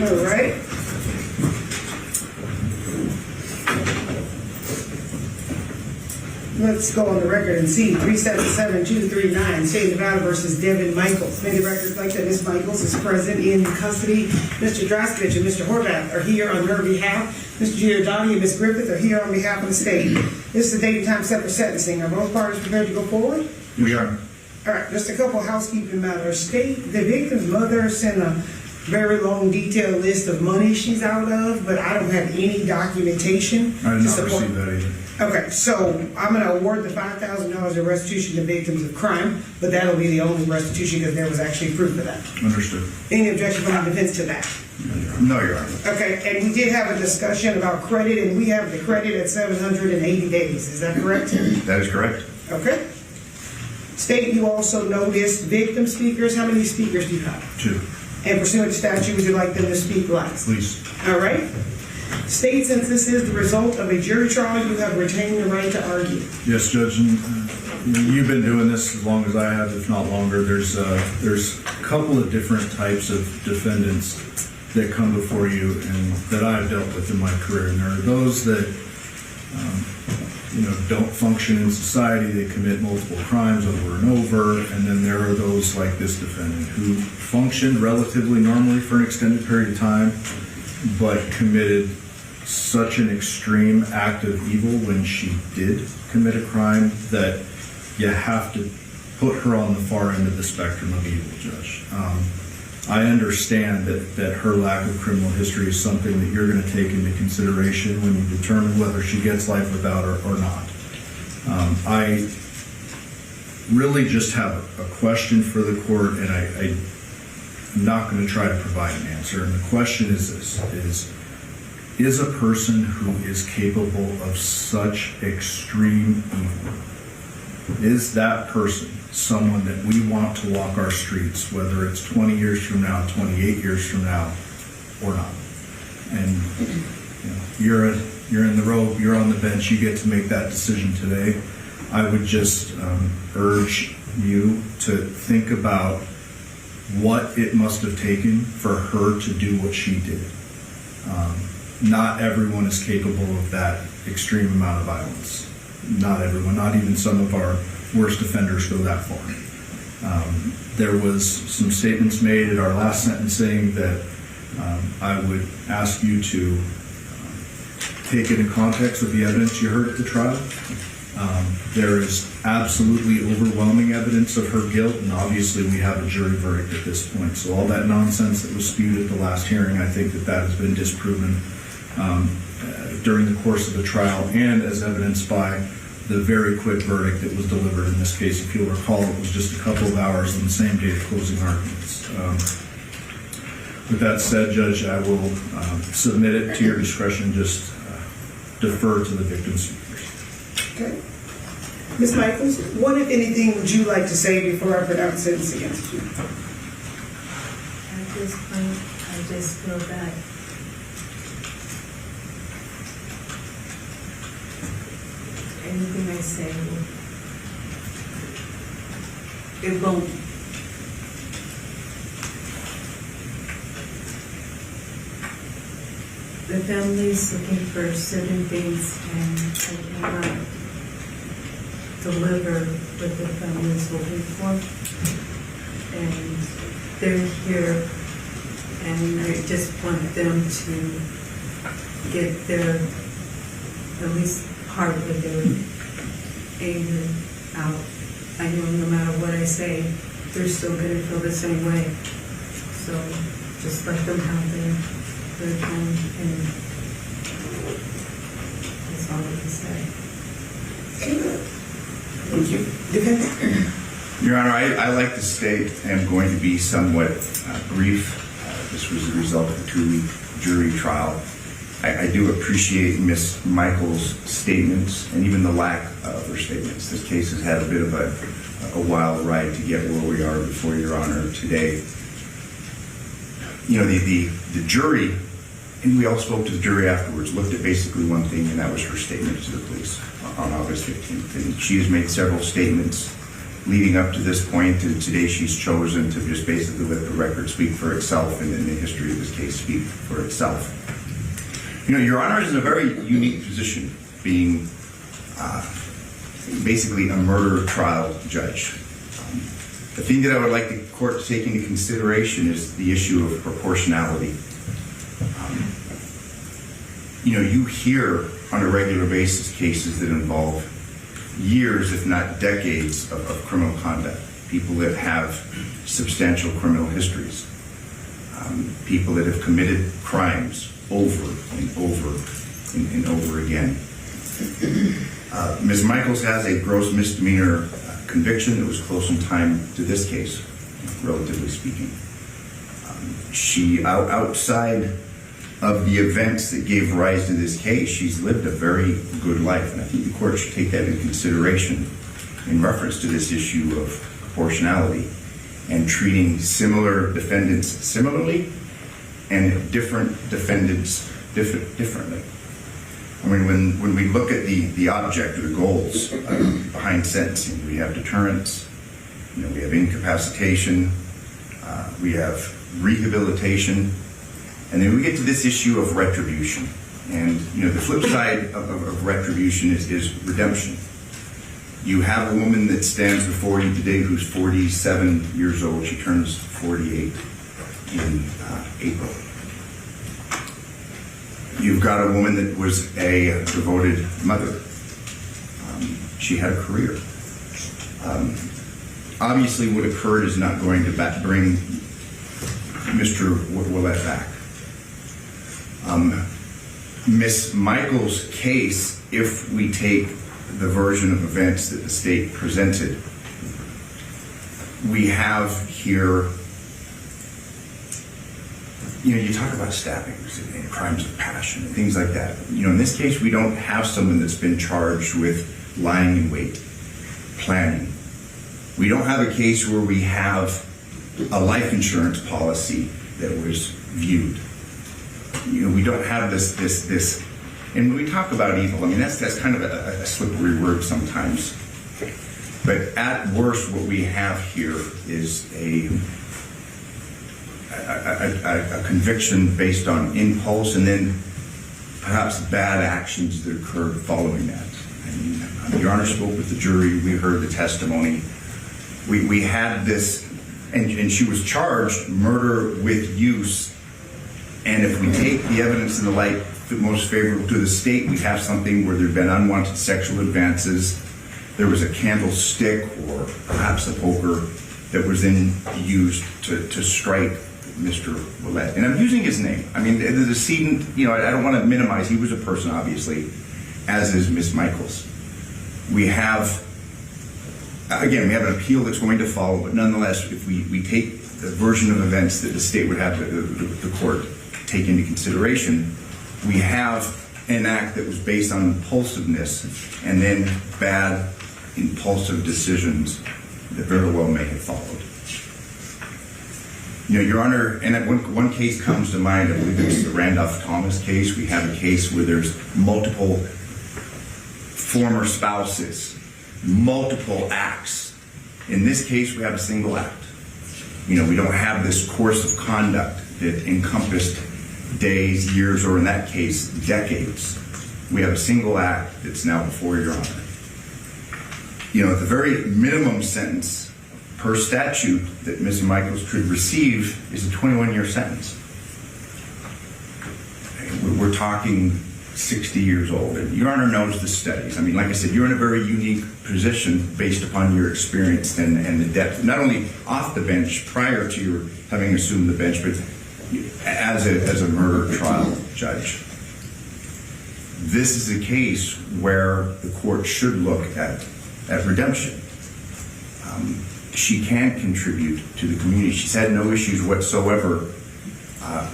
All right. Let's go on the record and see 377239, State of Nevada versus Devyn Michaels. May the record reflect that Ms. Michaels is present in custody. Mr. Draskovich and Mr. Horvath are here on her behalf. Mr. Giordani and Ms. Griffith are here on behalf of the state. This is the date and time set for sentencing. Are both parties prepared to go forward? We are. All right, just a couple of housekeeping matters. State, the victim's mother sent a very long, detailed list of money she's out of, but I don't have any documentation. I did to not support. receive that either. Okay, so I'm going to award the $5,000 of restitution to victims of crime, but that'll be the only restitution because there was actually proof of that. Understood. Any objection from the defense to that? No, Your Honor. Okay, and we did have a discussion about credit, and we have the credit at 780 days. Is that correct? That is correct. Okay. State, you also noticed victim speakers. How many speakers do you have? 2. And pursuant to statute, would you like them to speak last? Please. All right. State, since this is the result of a jury trial, you have retained the right to argue. Yes, Judge, and you've been doing this as long as I have, if not longer. There's a couple of different types of defendants that come before you and that I've dealt with in my career. And there are those that don't function in society. They commit multiple crimes over and over. And then there are those like this defendant who functioned relatively normally for an extended period of time, but committed such an extreme act of evil when she did commit a crime that you have to put her on the far end of the spectrum of evil, Judge. I understand that her lack of criminal history is something that you're going to take into consideration when you determine whether she gets life without her or not. I really just have a question for the court, and I'm not going to try to provide an answer. And the question is this, is a person who is capable of such extreme evil, is that person someone that we want to walk our streets, whether it's 20 years from now, 28 years from now, or not? And you're in the robe, you're on the bench, you get to make that decision today. I would just urge you to think about what it must have taken for her to do what she did. Not everyone is capable of that extreme amount of violence. Not everyone, not even some of our worst offenders go that far. There was some statements made at our last sentencing that I would ask you to take it in context with the evidence you heard at the trial. There is absolutely overwhelming evidence of her guilt, and obviously we have a jury verdict at this point. So all that nonsense that was spewed at the last hearing, I think that has been disproven during the course of the trial, and as evidenced by the very quick verdict that was delivered in this case. If you'll recall, it was just a couple of hours on the same day of closing arguments. With that said, Judge, I will submit it to your discretion. Just defer to the victim's speakers. Okay. Ms. Michaels, what, if anything, would you like to say before I pronounce sentence against you? At this point, I just feel that anything I say, it won't. The family's looking for certain things, and I cannot deliver what the family's looking for. And they're here, and I just want them to get their, at least part of their anger out. I know no matter what I say, they're still going to feel the same way. So just let them have their time, and that's all I can say. Thank you. Defendant? Your Honor, I like to state I'm going to be somewhat brief. This was the result of a 2-week jury trial. I do appreciate Ms. Michaels' statements and even the lack of her statements. This case has had a bit of a wild ride to get where we are before Your Honor today. You know, the jury, and we all spoke to the jury afterwards, looked at basically one thing, and that was her statement to the police on August 15th. And she has made several statements leading up to this point, and today she's chosen to just basically let the record speak for itself and then the history of this case speak for itself. You know, Your Honor is in a very unique position, being basically a murder trial judge. The thing that I would like the court to take into consideration is the issue of proportionality. You know, you hear on a regular basis cases that involve years, if not decades, of criminal conduct. People that have substantial criminal histories. People that have committed crimes over and over and over again. Ms. Michaels has a gross misdemeanor conviction that was close in time to this case, relatively speaking. She, outside of the events that gave rise to this case, she's lived a very good life, and I think the court should take that into consideration in reference to this issue of proportionality and treating similar defendants similarly and different defendants differently. I mean, when we look at the object or the goals behind sentencing, we have deterrence, you know, we have incapacitation, we have rehabilitation, and then we get to this issue of retribution. And, you know, the flip side of retribution is redemption. You have a woman that stands before you today who's 47 years old. She turns 48 in April. You've got a woman that was a devoted mother. She had a career. Obviously, what occurred is not going to bring Mr. Willett back. Miss Michaels' case, if we take the version of events that the state presented, we have here, you know, you talk about stabbings and crimes of passion and things like that. You know, in this case, we don't have someone that's been charged with lying in wait, planning. We don't have a case where we have a life insurance policy that was viewed. You know, we don't have this, and when we talk about evil, I mean, that's kind of a slippery word sometimes. But at worst, what we have here is a conviction based on impulse and then perhaps bad actions that occurred following that. I mean, Your Honor spoke with the jury, we heard the testimony. We had this, and she was charged murder with use. And if we take the evidence in the light most favorable to the state, we have something where there have been unwanted sexual advances. There was a candlestick or perhaps a poker that was then used to strike Mr. Willett. And I'm using his name. I mean, the decedent, you know, I don't want to minimize, he was a person, obviously, as is Miss Michaels. We have, again, we have an appeal that's going to follow, but nonetheless, if we take the version of events that the state would have the court take into consideration, we have an act that was based on impulsiveness and then bad, impulsive decisions that very well may have followed. You know, Your Honor, and one case comes to mind, I believe it's the Randolph Thomas case. We have a case where there's multiple former spouses, multiple acts. In this case, we have a single act. You know, we don't have this course of conduct that encompassed days, years, or in that case, decades. We have a single act that's now before Your Honor. You know, the very minimum sentence per statute that Ms. Michaels could receive is a 21-year sentence. We're talking 60 years old. And Your Honor knows the studies. I mean, like I said, you're in a very unique position based upon your experience and the depth, not only off the bench prior to your having assumed the bench, but as a murder trial judge. This is a case where the court should look at redemption. She can contribute to the community. She's had no issues whatsoever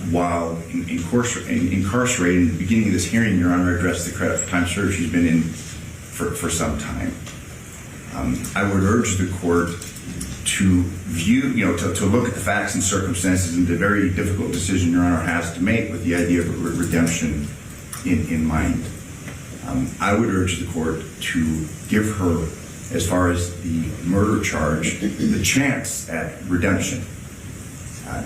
while incarcerated. In the beginning of this hearing, Your Honor addressed the credit for time served she's been in for some time. I would urge the court to view, you know, to look at the facts and circumstances and the very difficult decision Your Honor has to make with the idea of redemption in mind. I would urge the court to give her as far as the murder charge, the chance at redemption,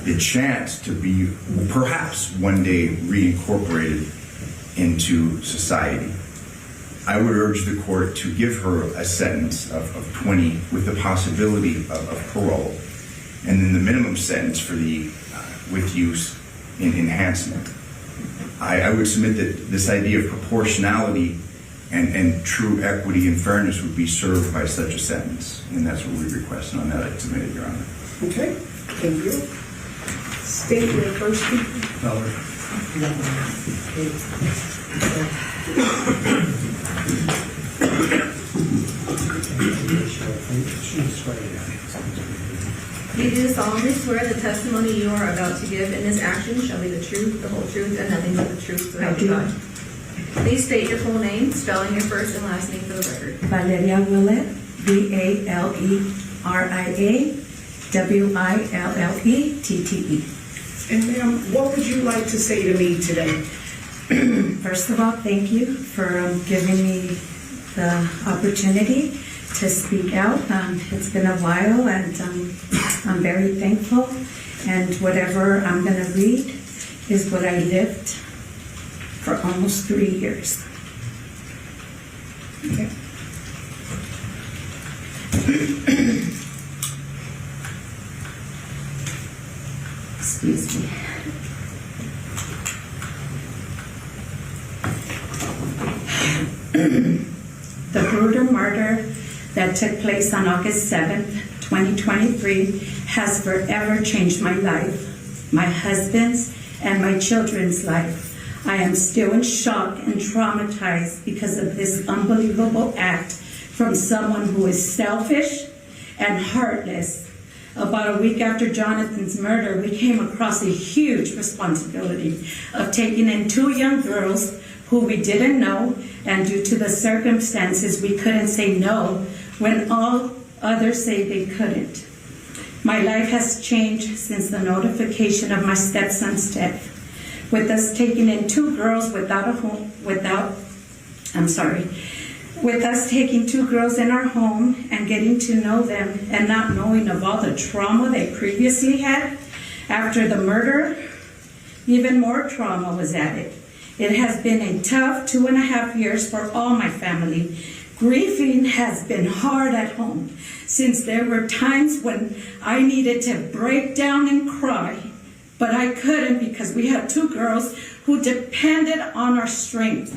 the chance to be perhaps one day reincorporated into society. I would urge the court to give her a sentence of 20 with the possibility of parole, and then the minimum sentence for the with use in enhancement. I would submit that this idea of proportionality and true equity and fairness would be served by such a sentence, and that's what we request, and on that I submit it, Your Honor. Okay, thank you. State your first You do solemnly swear the testimony you are about to give in this action shall be the truth, the whole truth, and nothing but the truth, so help you God. Please state your full name, spelling your first and last name for the record. Valeria Willett, VALERIA WILLETTTE. And ma'am, what would you like to say to me today? First of all, thank you for giving me the opportunity to speak out. It's been a while, and I'm very thankful. And whatever I'm going to read is what I lived for almost 3 years. Okay. Excuse me. The brutal murder that took place on August 7th, 2023 has forever changed my life, my husband's, and my children's life. I am still in shock and traumatized because of this unbelievable act from someone who is selfish and heartless. About a week after Jonathan's murder, we came across a huge responsibility of taking in 2 young girls who we didn't know, and due to the circumstances, we couldn't say no when all others say they couldn't. My life has changed since the notification of my stepson's death. With us taking in 2 girls with us taking 2 girls in our home and getting to know them and not knowing of all the trauma they previously had after the murder, even more trauma was added. It has been a tough 2.5 years for all my family. Grieving has been hard at home, since there were times when I needed to break down and cry, but I couldn't because we had 2 girls who depended on our strength.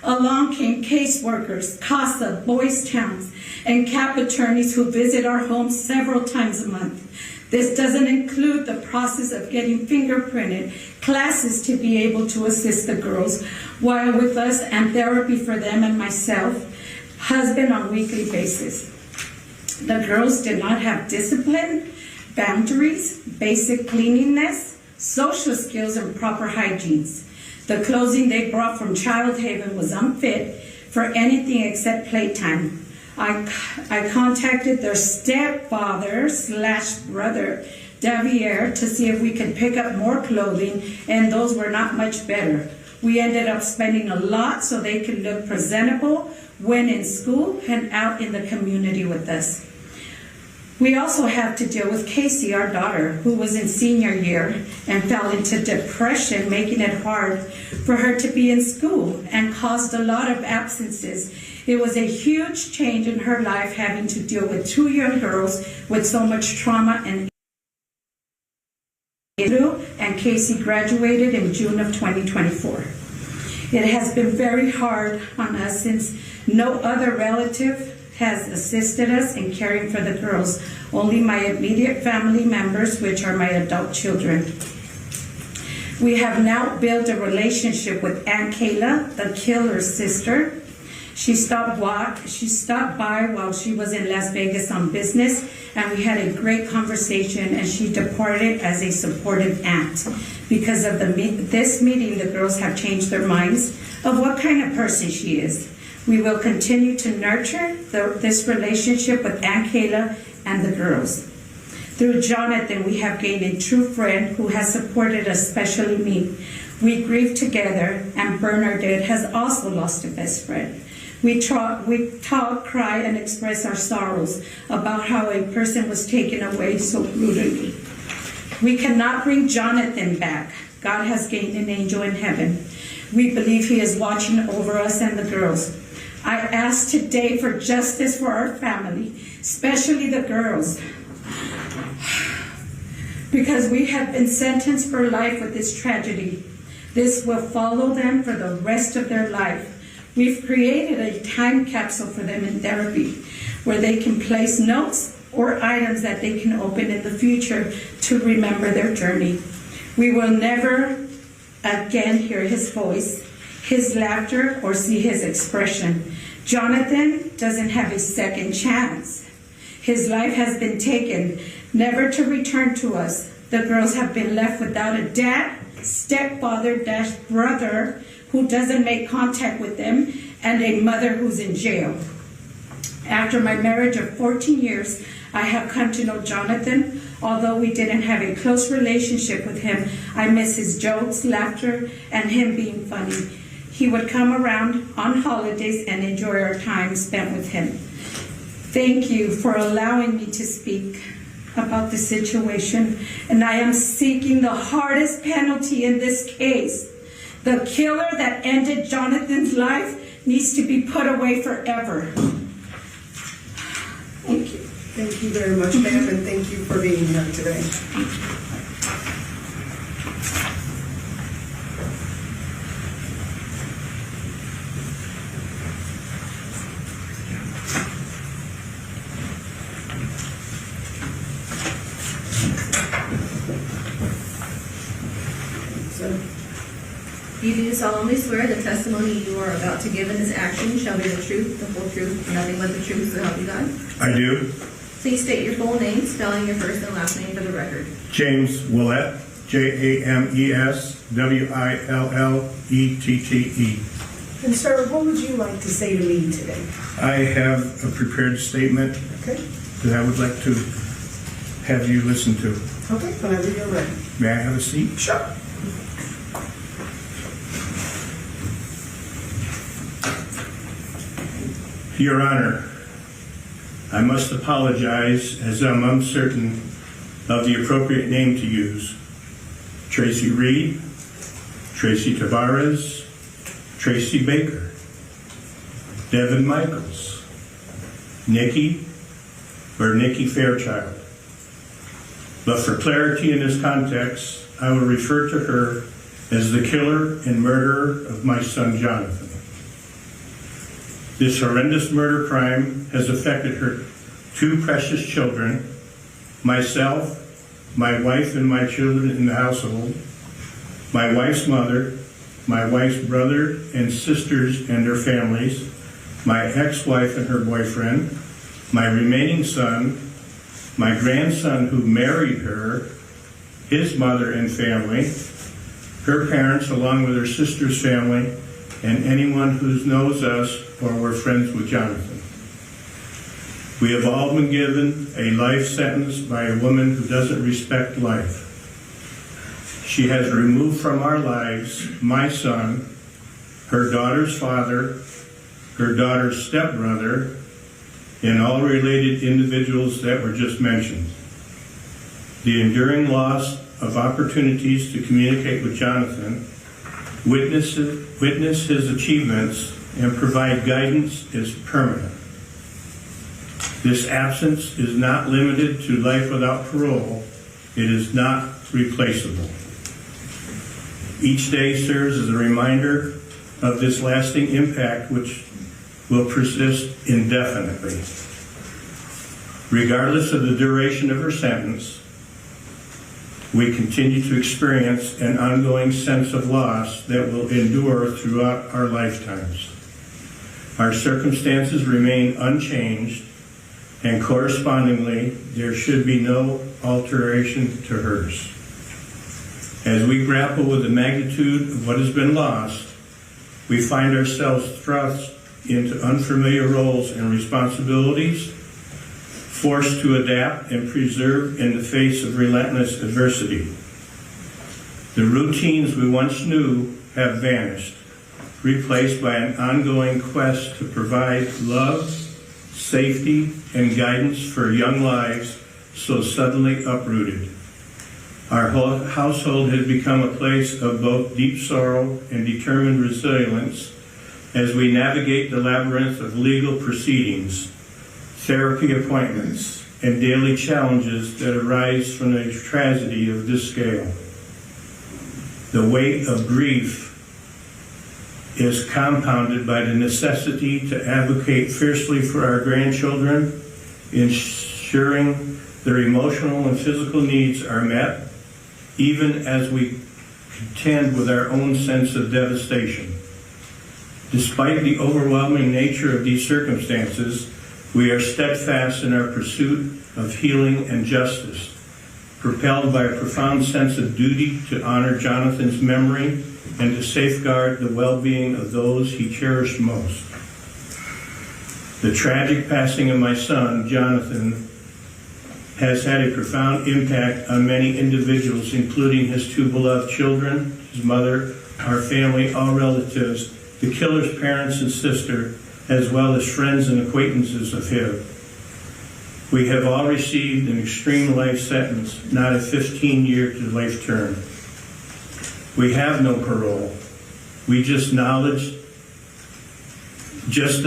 Along came caseworkers, CASA, Boys Towns, and CAP attorneys who visit our homes several times a month. This doesn't include the process of getting fingerprinted, classes to be able to assist the girls while with us, and therapy for them and myself, husband on a weekly basis. The girls did not have discipline, boundaries, basic cleanliness, social skills, and proper hygiene. The clothing they brought from Child Haven was unfit for anything except playtime. I contacted their stepfather/brother, Davier, to see if we could pick up more clothing, and those were not much better. We ended up spending a lot so they could look presentable when in school and out in the community with us. We also have to deal with Casey, our daughter, who was in senior year and fell into depression, making it hard for her to be in school and caused a lot of absences. It was a huge change in her life, having to deal with 2 young girls with so much trauma, and Casey graduated in June of 2024. It has been very hard on us since no other relative has assisted us in caring for the girls, only my immediate family members, which are my adult children. We have now built a relationship with Aunt Kayla, the killer's sister. She stopped by while she was in Las Vegas on business, and we had a great conversation, and she departed as a supportive aunt. Because of this meeting, the girls have changed their minds of what kind of person she is. We will continue to nurture this relationship with Aunt Kayla and the girls. Through Jonathan, we have gained a true friend who has supported us, especially me. We grieve together, and Bernadette has also lost a best friend. We talk, cry, and express our sorrows about how a person was taken away so brutally. We cannot bring Jonathan back. God has gained an angel in heaven. We believe he is watching over us and the girls. I ask today for justice for our family, especially the girls, because we have been sentenced for life with this tragedy. This will follow them for the rest of their life. We've created a time capsule for them in therapy where they can place notes or items that they can open in the future to remember their journey. We will never again hear his voice, his laughter, or see his expression. Jonathan doesn't have a second chance. His life has been taken, never to return to us. The girls have been left without a dad, stepfather, brother who doesn't make contact with them, and a mother who's in jail. After my marriage of 14 years, I have come to know Jonathan. Although we didn't have a close relationship with him, I miss his jokes, laughter, and him being funny. He would come around on holidays and enjoy our time spent with him. Thank you for allowing me to speak about the situation, and I am seeking the hardest penalty in this case. The killer that ended Jonathan's life needs to be put away forever. Thank you. Thank you very much, ma'am, and thank you for being here today. You do solemnly swear the testimony you are about to give in this action shall be the truth, the whole truth, and nothing but the truth, so help you God? I do. Please state your full name, spelling your first and last name for the record. James Willett, JamesWillette. And sir, what would you like to say to me today? I have a prepared statement Okay. that I would like to have you listen to. Okay, whenever you're ready. May I have a seat? Sure. Your Honor, I must apologize as I'm uncertain of the appropriate name to use. Tracy Reed, Tracy Tavares, Tracy Baker, Devyn Michaels, Nikki Fairchild. But for clarity in this context, I will refer to her as the killer and murderer of my son Jonathan. This horrendous murder crime has affected her two precious children, myself, my wife and my children in the household, my wife's mother, my wife's brother and sisters and their families, my ex-wife and her boyfriend, my remaining son, my grandson who married her, his mother and family, her parents along with her sister's family, and anyone who knows us or were friends with Jonathan. We have all been given a life sentence by a woman who doesn't respect life. She has removed from our lives my son, her daughter's father, her daughter's stepbrother, and all related individuals that were just mentioned. The enduring loss of opportunities to communicate with Jonathan, witness his achievements, and provide guidance is permanent. This absence is not limited to life without parole. It is not replaceable. Each day serves as a reminder of this lasting impact which will persist indefinitely. Regardless of the duration of her sentence, we continue to experience an ongoing sense of loss that will endure throughout our lifetimes. Our circumstances remain unchanged, and correspondingly, there should be no alteration to hers. As we grapple with the magnitude of what has been lost, we find ourselves thrust into unfamiliar roles and responsibilities, forced to adapt and preserve in the face of relentless adversity. The routines we once knew have vanished. replaced by an ongoing quest to provide love, safety, and guidance for young lives so suddenly uprooted. Our whole household has become a place of both deep sorrow and determined resilience as we navigate the labyrinth of legal proceedings, therapy appointments, and daily challenges that arise from the tragedy of this scale. The weight of grief is compounded by the necessity to advocate fiercely for our grandchildren, ensuring their emotional and physical needs are met, even as we contend with our own sense of devastation. Despite the overwhelming nature of these circumstances, we are steadfast in our pursuit of healing and justice, propelled by a profound sense of duty to honor Jonathan's memory and to safeguard the well-being of those he cherished most. The tragic passing of my son, Jonathan, has had a profound impact on many individuals, including his two beloved children, his mother, our family, all relatives, the killer's parents and sister, as well as friends and acquaintances of him. We have all received an extreme life sentence, not a 15-year to life term. We have no parole. We just the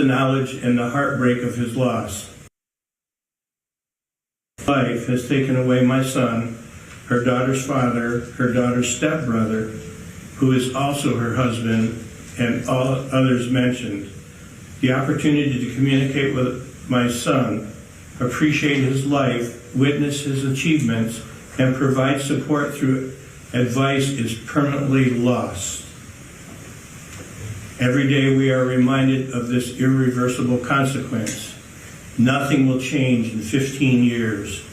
knowledge and the heartbreak of his loss. Life has taken away my son, her daughter's father, her daughter's stepbrother, who is also her husband, and all others mentioned. The opportunity to communicate with my son, appreciate his life, witness his achievements, and provide support through advice is permanently lost. Every day we are reminded of this irreversible consequence. Nothing will change in 15 years,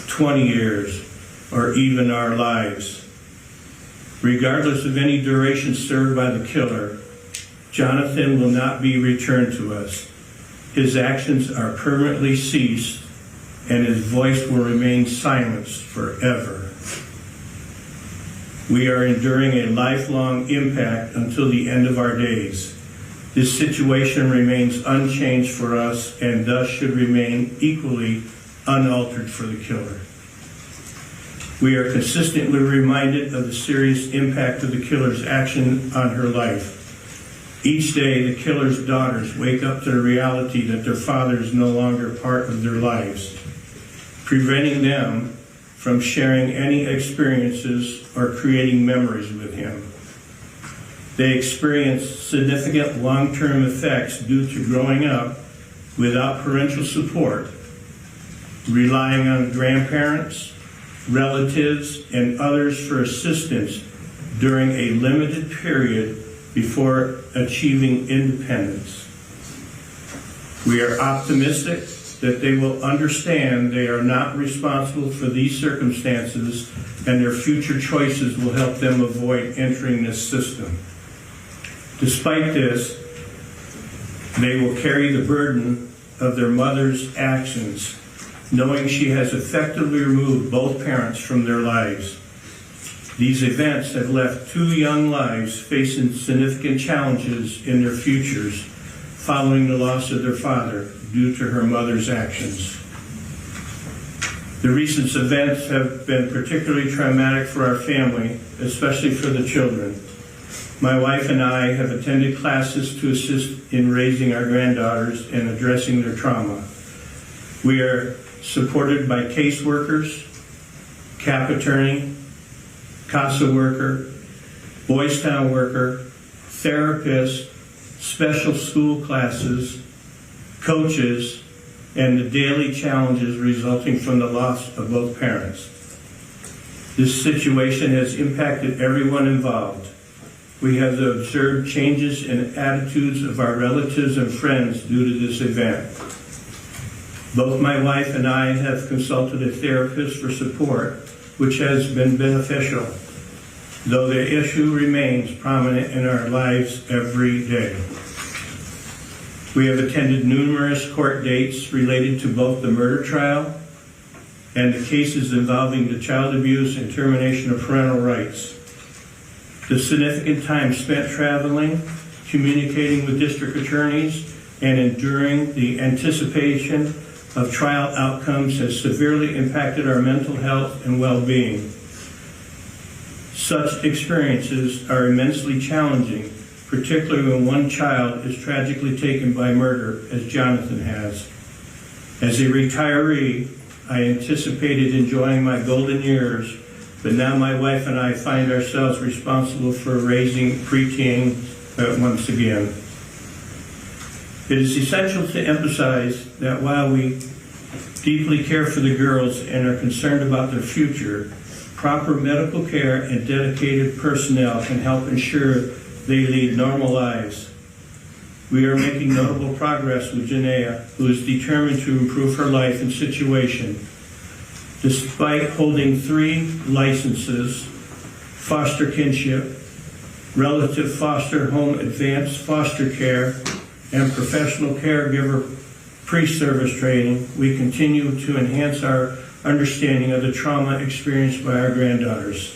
20 years, or even our lives. Regardless of any duration served by the killer, Jonathan will not be returned to us. His actions are permanently ceased, and his voice will remain silenced forever. We are enduring a lifelong impact until the end of our days. This situation remains unchanged for us and thus should remain equally unaltered for the killer. We are consistently reminded of the serious impact of the killer's action on her life. Each day, the killer's daughters wake up to the reality that their father is no longer part of their lives, preventing them from sharing any experiences or creating memories with him. They experience significant long-term effects due to growing up without parental support, relying on grandparents, relatives, and others for assistance during a limited period before achieving independence. We are optimistic that they will understand they are not responsible for these circumstances and their future choices will help them avoid entering this system. Despite this, they will carry the burden of their mother's actions, knowing she has effectively removed both parents from their lives. These events have left two young lives facing significant challenges in their futures following the loss of their father due to her mother's actions. The recent events have been particularly traumatic for our family, especially for the children. My wife and I have attended classes to assist in raising our granddaughters and addressing their trauma. We are supported by caseworkers, CAP attorney, CASA worker, Boys Town worker, therapist, special school classes, coaches, and the daily challenges resulting from the loss of both parents. This situation has impacted everyone involved. We have observed changes in attitudes of our relatives and friends due to this event. Both my wife and I have consulted a therapist for support, which has been beneficial, though the issue remains prominent in our lives every day. We have attended numerous court dates related to both the murder trial and the cases involving the child abuse and termination of parental rights. The significant time spent traveling, communicating with district attorneys, and enduring the anticipation of trial outcomes has severely impacted our mental health and well-being. Such experiences are immensely challenging, particularly when one child is tragically taken by murder, as Jonathan has. As a retiree, I anticipated enjoying my golden years, but now my wife and I find ourselves responsible for raising preteens once again. It is essential to emphasize that while we deeply care for the girls and are concerned about their future, proper medical care and dedicated personnel can help ensure they lead normal lives. We are making notable progress with Janaea, who is determined to improve her life and situation. Despite holding 3 licenses, foster kinship, relative foster home advanced foster care, and professional caregiver pre-service training, we continue to enhance our understanding of the trauma experienced by our granddaughters.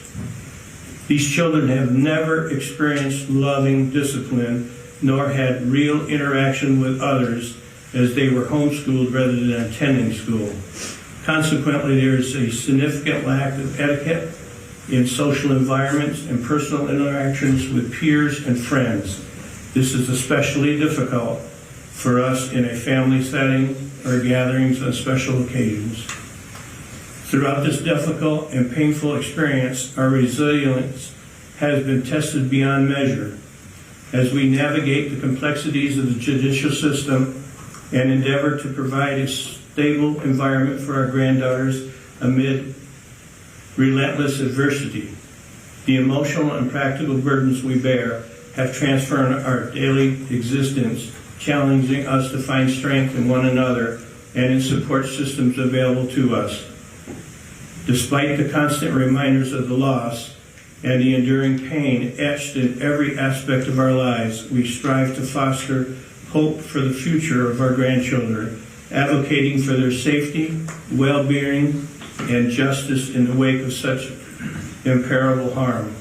These children have never experienced loving discipline nor had real interaction with others, as they were homeschooled rather than attending school. Consequently, there is a significant lack of etiquette in social environments and personal interactions with peers and friends. This is especially difficult for us in a family setting or gatherings on special occasions. Throughout this difficult and painful experience, our resilience has been tested beyond measure as we navigate the complexities of the judicial system and endeavor to provide a stable environment for our granddaughters amid relentless adversity. The emotional and practical burdens we bear have transformed our daily existence, challenging us to find strength in one another and in support systems available to us. Despite the constant reminders of the loss and the enduring pain etched in every aspect of our lives, we strive to foster hope for the future of our grandchildren, advocating for their safety, well-being, and justice in the wake of such irreparable harm.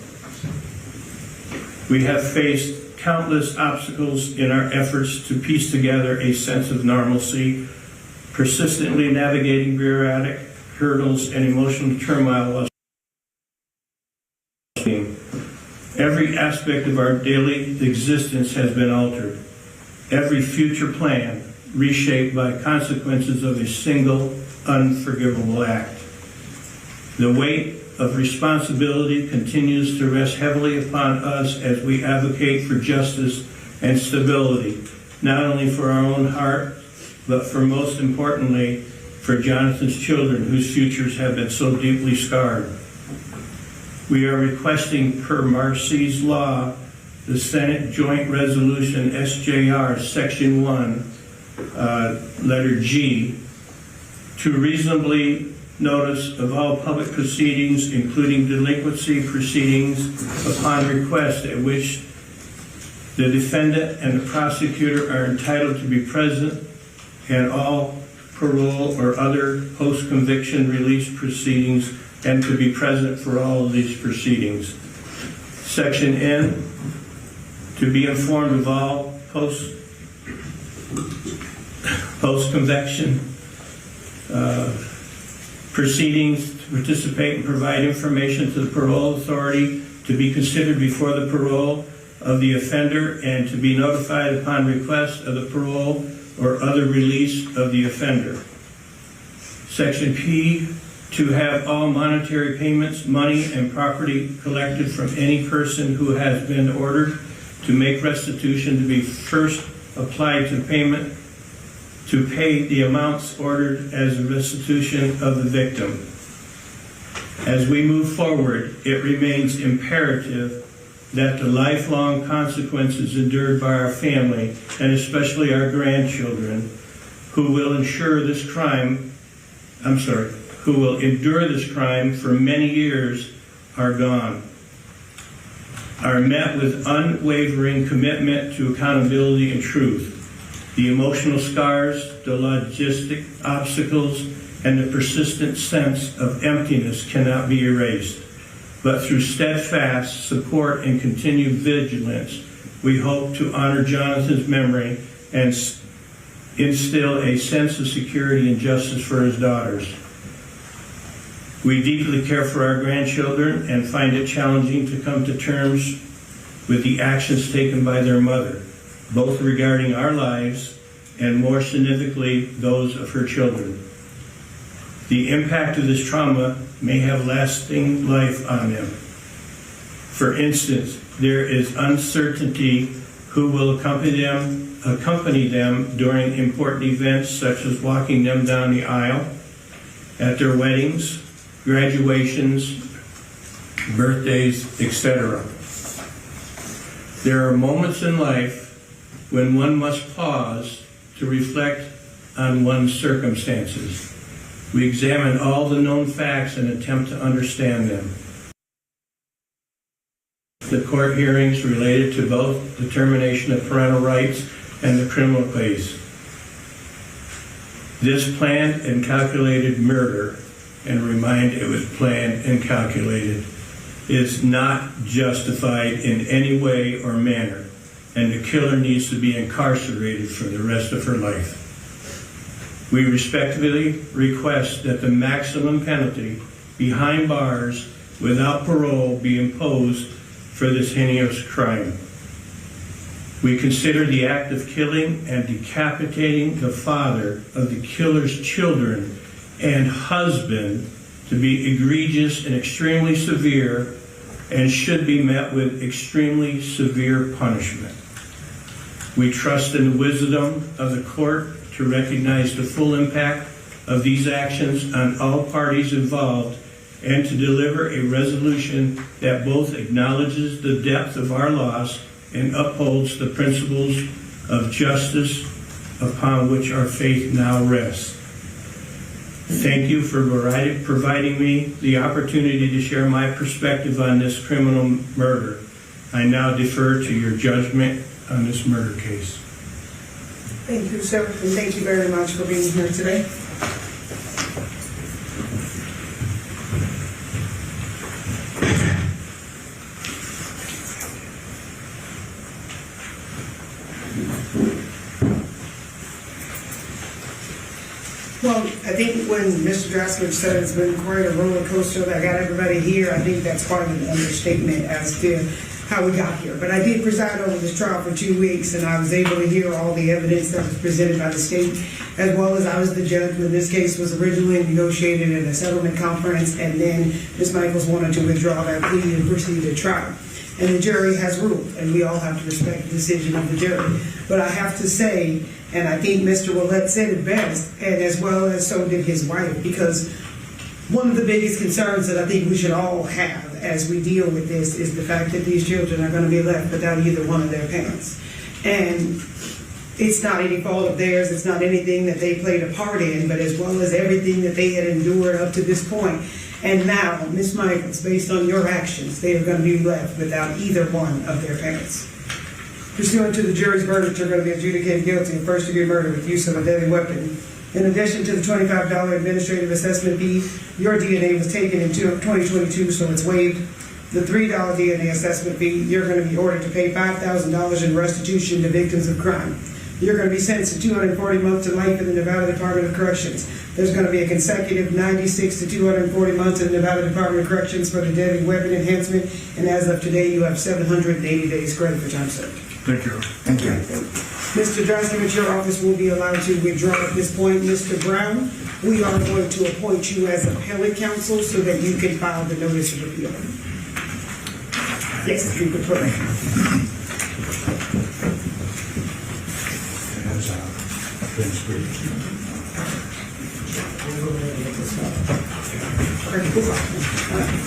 We have faced countless obstacles in our efforts to piece together a sense of normalcy, persistently navigating bureaucratic hurdles and emotional turmoil while every aspect of our daily existence has been altered. Every future plan reshaped by consequences of a single unforgivable act. The weight of responsibility continues to rest heavily upon us as we advocate for justice and stability, not only for our own heart, but for most importantly, for Jonathan's children whose futures have been so deeply scarred. We are requesting, per Marcy's law, the Senate Joint Resolution SJR Section 1, letter G, to reasonably notice of all public proceedings, including delinquency proceedings, upon request at which the defendant and the prosecutor are entitled to be present, and all parole or other post-conviction release proceedings, and to be present for all of these proceedings. Section N, to be informed of all post-conviction proceedings, to participate and provide information to the parole authority, to be considered before the parole of the offender, and to be notified upon request of the parole or other release of the offender. Section P, to have all monetary payments, money, and property collected from any person who has been ordered to make restitution to be first applied to payment to pay the amounts ordered as a restitution of the victim. As we move forward, it remains imperative that the lifelong consequences endured by our family, and especially our grandchildren, who will endure this crime for many years, are gone, are met with unwavering commitment to accountability and truth. The emotional scars, the logistic obstacles, and the persistent sense of emptiness cannot be erased. But through steadfast support and continued vigilance, we hope to honor Jonathan's memory and instill a sense of security and justice for his daughters. We deeply care for our grandchildren and find it challenging to come to terms with the actions taken by their mother, both regarding our lives and more significantly those of her children. The impact of this trauma may have lasting life on them. For instance, there is uncertainty who will accompany them during important events such as walking them down the aisle, at their weddings, graduations, birthdays, etc. There are moments in life when one must pause to reflect on one's circumstances. We examine all the known facts and attempt to understand them. The court hearings related to both the termination of parental rights and the criminal case. This planned and calculated murder, and remind it was planned and calculated, is not justified in any way or manner, and the killer needs to be incarcerated for the rest of her life. We respectfully request that the maximum penalty behind bars without parole be imposed for this heinous crime. We consider the act of killing and decapitating the father of the killer's children and husband to be egregious and extremely severe and should be met with extremely severe punishment. We trust in the wisdom of the court to recognize the full impact of these actions on all parties involved and to deliver a resolution that both acknowledges the depth of our loss and upholds the principles of justice upon which our faith now rests. Thank you for providing me the opportunity to share my perspective on this criminal murder. I now defer to your judgment on this murder case. Thank you, sir, and thank you very much for being here today. Well, I think when Mr. Draskovich said it's been quite a roller coaster that got everybody here, I think that's quite an understatement as to how we got here. But I did preside over this trial for 2 weeks, and I was able to hear all the evidence that was presented by the state, as well as I was the judge when this case was originally negotiated in a settlement conference, and then Ms. Michaels wanted to withdraw that plea and proceed to trial. And the jury has ruled, and we all have to respect the decision of the jury. But I have to say, and I think Mr. Willett said it best, and as well as so did his wife, because one of the biggest concerns that I think we should all have as we deal with this is the fact that these children are going to be left without either one of their parents. And it's not any fault of theirs, it's not anything that they played a part in, but as well as everything that they had endured up to this point. And now, Ms. Michaels, based on your actions, they are going to be left without either one of their parents. Pursuant to the jury's verdict, you're going to be adjudicated guilty of first-degree murder with use of a deadly weapon. In addition to the $25 administrative assessment fee, your DNA was taken in 2022, so it's waived. The $3 DNA assessment fee, you're going to be ordered to pay $5,000 in restitution to victims of crime. You're going to be sentenced to 240 months to life in the Nevada Department of Corrections. There's going to be a consecutive 96 to 240 months in the Nevada Department of Corrections for the deadly weapon enhancement, and as of today, you have 780 days credit for time served. Thank you. Thank you. Mr. Draskovich, your office will be allowed to withdraw at this point. Mr. Brown, we are going to appoint you as appellate counsel so that you can file the notice of appeal. Yes, if you could put it.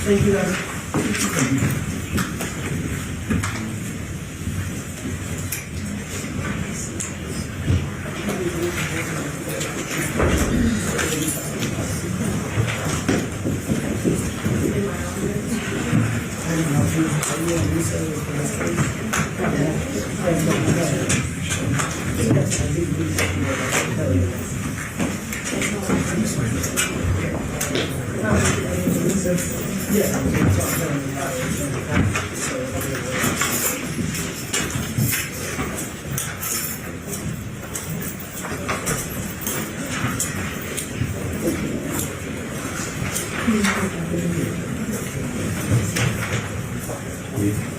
Thank you. believe.